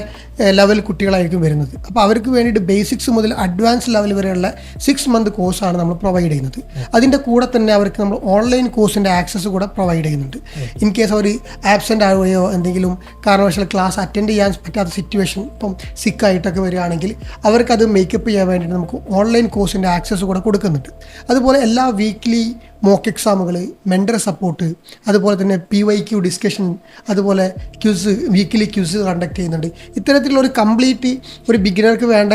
ലെവൽ കുട്ടികളായിരിക്കും വരുന്നത്. അപ്പോൾ അവർക്ക് വേണ്ടിയിട്ട് ബേസിക്സ് മുതൽ അഡ്വാൻസ് ലെവൽ വരെയുള്ള 6 month കോഴ്സാണ് നമ്മൾ പ്രൊവൈഡ് ചെയ്യുന്നത്. അതിൻ്റെ കൂടെ തന്നെ അവർക്ക് നമ്മൾ ഓൺലൈൻ കോഴ്സിൻ്റെ ആക്സസ് കൂടെ പ്രൊവൈഡ് ചെയ്യുന്നുണ്ട്. ഇൻ കേസ് അവർ ആബ്സെൻ്റ് ആവുകയോ എന്തെങ്കിലും കാരണവശാൽ ക്ലാസ് അറ്റൻഡ് ചെയ്യാൻ പറ്റാത്ത സിറ്റുവേഷൻ, ഇപ്പം സിക്കായിട്ടൊക്കെ വരികയാണെങ്കിൽ അവർക്കത് മേക്കപ്പ് ചെയ്യാൻ വേണ്ടിയിട്ട് നമുക്ക് ഓൺലൈൻ കോഴ്സിൻ്റെ ആക്സസ് കൂടെ കൊടുക്കുന്നുണ്ട്. അതുപോലെ എല്ലാ വീക്ക്ലി മോക്ക് എക്സാമുകൾ, മെൻറ്റർ സപ്പോർട്ട്, അതുപോലെ തന്നെ PYQ ഡിസ്കഷൻ, അതുപോലെ ക്യൂസ്, വീക്കിലി ക്യൂസ് കണ്ടക്ട് ചെയ്യുന്നുണ്ട്. ഇത്തരത്തിലുള്ള ഒരു കംപ്ലീറ്റ് ഒരു ബിഗിനർക്ക് വേണ്ട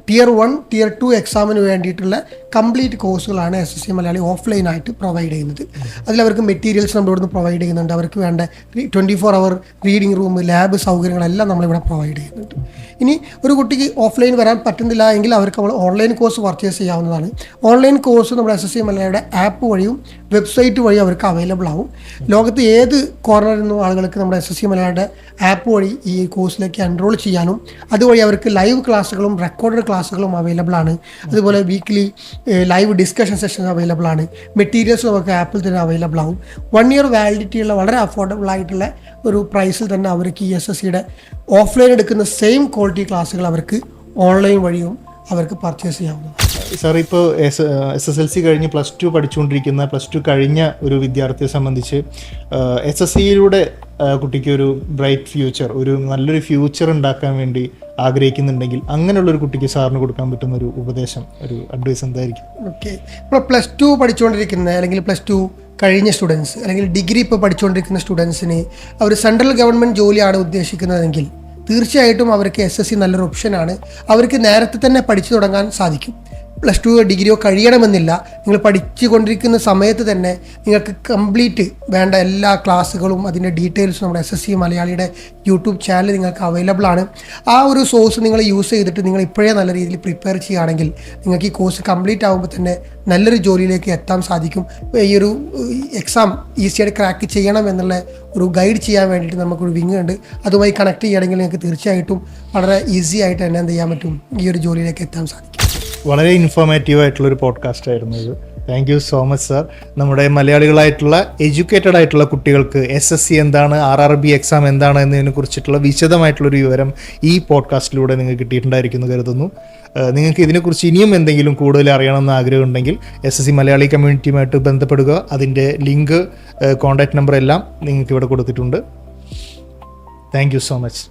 Tier 1, Tier 2 എക്സാമിന് വേണ്ടിയിട്ടുള്ള കംപ്ലീറ്റ് കോഴ്സുകളാണ് SSC മലയാളി ഓഫ്ലൈനായിട്ട് പ്രൊവൈഡ് ചെയ്യുന്നത്. അതിലവർക്ക് മെറ്റീരിയൽസ് നമ്മളിവിടുന്ന് പ്രൊവൈഡ് ചെയ്യുന്നുണ്ട്. അവർക്ക് വേണ്ട 24 അവർ റീഡിംഗ് റൂം, ലാബ് സൗകര്യങ്ങളെല്ലാം നമ്മളിവിടെ പ്രൊവൈഡ് ചെയ്യുന്നുണ്ട്. ഇനി ഒരു കുട്ടിക്ക് ഓഫ്ലൈൻ വരാൻ പറ്റുന്നില്ല എങ്കിൽ അവർക്ക് നമ്മൾ ഓൺലൈൻ കോഴ്സ് പർച്ചേസ് ചെയ്യാവുന്നതാണ്. ഓൺലൈൻ കോഴ്സ് നമ്മുടെ SSC മലയാളിയുടെ ആപ്പ് വഴിയും വെബ്സൈറ്റ് വഴിയും അവർക്ക് അവൈലബിൾ ആവും. ലോകത്ത് ഏത് കോർണറിൽ നിന്നും ആളുകൾക്ക് നമ്മുടെ SSC മലയാളിയുടെ ആപ്പ് വഴി ഈ കോഴ്സിലേക്ക് എൻറോൾ ചെയ്യാനും അതുവഴി അവർക്ക് ലൈവ് ക്ലാസ്സുകളും റെക്കോർഡഡ് ക്ലാസ്സുകളും അവൈലബിൾ ആണ്. അതുപോലെ weekly live discussion session available ആണ്. മെറ്റീരിയൽസ് നമുക്ക് ആപ്പിൽ തന്നെ അവൈലബിൾ ആവും. 1 ഇയർ വാലിഡിറ്റി ഉള്ള വളരെ അഫോർഡബിൾ ആയിട്ടുള്ള ഒരു പ്രൈസിൽ തന്നെ അവർക്ക് ഈ SSCയുടെ ഓഫ്ലൈൻ എടുക്കുന്ന സെയിം ക്വാളിറ്റി ക്ലാസ്സുകൾ അവർക്ക് ഓൺലൈൻ വഴിയും അവർക്ക് പർച്ചേസ് ചെയ്യാവുന്നതാണ്. സാർ, ഇപ്പോൾ SSLC കഴിഞ്ഞ് +2 പഠിച്ചുകൊണ്ടിരിക്കുന്ന, +2 കഴിഞ്ഞ ഒരു വിദ്യാർത്ഥിയെ സംബന്ധിച്ച് SSCയിലൂടെ കുട്ടിക്ക് ഒരു ബ്രൈറ്റ് ഫ്യൂച്ചർ, ഒരു നല്ലൊരു ഫ്യൂച്ചർ ഉണ്ടാക്കാൻ വേണ്ടി ആഗ്രഹിക്കുന്നുണ്ടെങ്കിൽ അങ്ങനെയുള്ളൊരു കുട്ടിക്ക് സാറിന് കൊടുക്കാൻ പറ്റുന്ന ഒരു ഉപദേശം, ഒരു അഡ്വൈസ് എന്തായിരിക്കും? ഓക്കെ, ഇപ്പോൾ +2 പഠിച്ചുകൊണ്ടിരിക്കുന്ന അല്ലെങ്കിൽ +2 കഴിഞ്ഞ സ്റ്റുഡൻസ് അല്ലെങ്കിൽ ഡിഗ്രി ഇപ്പോൾ പഠിച്ചുകൊണ്ടിരിക്കുന്ന സ്റ്റുഡൻസിന് അവർ സെൻട്രൽ ഗവൺമെൻറ് ജോലിയാണ് ഉദ്ദേശിക്കുന്നതെങ്കിൽ തീർച്ചയായിട്ടും അവർക്ക് SSC നല്ലൊരു ഓപ്ഷനാണ്. അവർക്ക് നേരത്തെ തന്നെ പഠിച്ചു തുടങ്ങാൻ സാധിക്കും. +2 ഡിഗ്രിയോ കഴിയണമെന്നില്ല. നിങ്ങൾ പഠിച്ചുകൊണ്ടിരിക്കുന്ന സമയത്ത് തന്നെ നിങ്ങൾക്ക് കംപ്ലീറ്റ് വേണ്ട എല്ലാ ക്ലാസ്സുകളും അതിൻ്റെ ഡീറ്റെയിൽസും നമ്മുടെ SSC മലയാളിയുടെ യൂട്യൂബ് ചാനൽ നിങ്ങൾക്ക് അവൈലബിൾ ആണ്. ആ ഒരു സോഴ്സ് നിങ്ങൾ യൂസ് ചെയ്തിട്ട് നിങ്ങൾ ഇപ്പോഴേ നല്ല രീതിയിൽ പ്രിപ്പയർ ചെയ്യുകയാണെങ്കിൽ നിങ്ങൾക്ക് ഈ കോഴ്സ് കംപ്ലീറ്റ് ആകുമ്പോൾ തന്നെ നല്ലൊരു ജോലിയിലേക്ക് എത്താൻ സാധിക്കും. ഈ ഒരു എക്സാം ഈസിയായിട്ട് ക്രാക്ക് ചെയ്യണം എന്നുള്ള ഒരു ഗൈഡ് ചെയ്യാൻ വേണ്ടിയിട്ട് നമുക്കൊരു വിങ് ഉണ്ട്. അതുമായി കണക്ട് ചെയ്യുകയാണെങ്കിൽ നിങ്ങൾക്ക് തീർച്ചയായിട്ടും വളരെ ഈസി ആയിട്ട് തന്നെ എന്ത് ചെയ്യാൻ പറ്റും, ഈ ഒരു ജോലിയിലേക്ക് എത്താൻ സാധിക്കും. വളരെ ഇൻഫോർമേറ്റീവ് ആയിട്ടുള്ളൊരു പോഡ്കാസ്റ്റ് ആയിരുന്നു ഇത്. Thank you so much sir. നമ്മുടെ മലയാളികളായിട്ടുള്ള എഡ്യൂക്കേറ്റഡ് ആയിട്ടുള്ള കുട്ടികൾക്ക് SSC എന്താണ്, RRB എക്സാം എന്താണ് എന്നതിനെ കുറിച്ചിട്ടുള്ള വിശദമായിട്ടുള്ളൊരു വിവരം ഈ പോഡ്കാസ്റ്റിലൂടെ നിങ്ങൾക്ക് കിട്ടിയിട്ടുണ്ടായിരിക്കുന്നു കരുതുന്നു. നിങ്ങൾക്ക് ഇതിനെക്കുറിച്ച് ഇനിയും എന്തെങ്കിലും കൂടുതൽ അറിയണമെന്ന് ആഗ്രഹമുണ്ടെങ്കിൽ SSC മലയാളി കമ്മ്യൂണിറ്റിയുമായിട്ട് ബന്ധപ്പെടുക. അതിൻ്റെ ലിങ്ക്, കോൺടാക്റ്റ് നമ്പർ എല്ലാം നിങ്ങൾക്ക് ഇവിടെ കൊടുത്തിട്ടുണ്ട്. Thank you so much.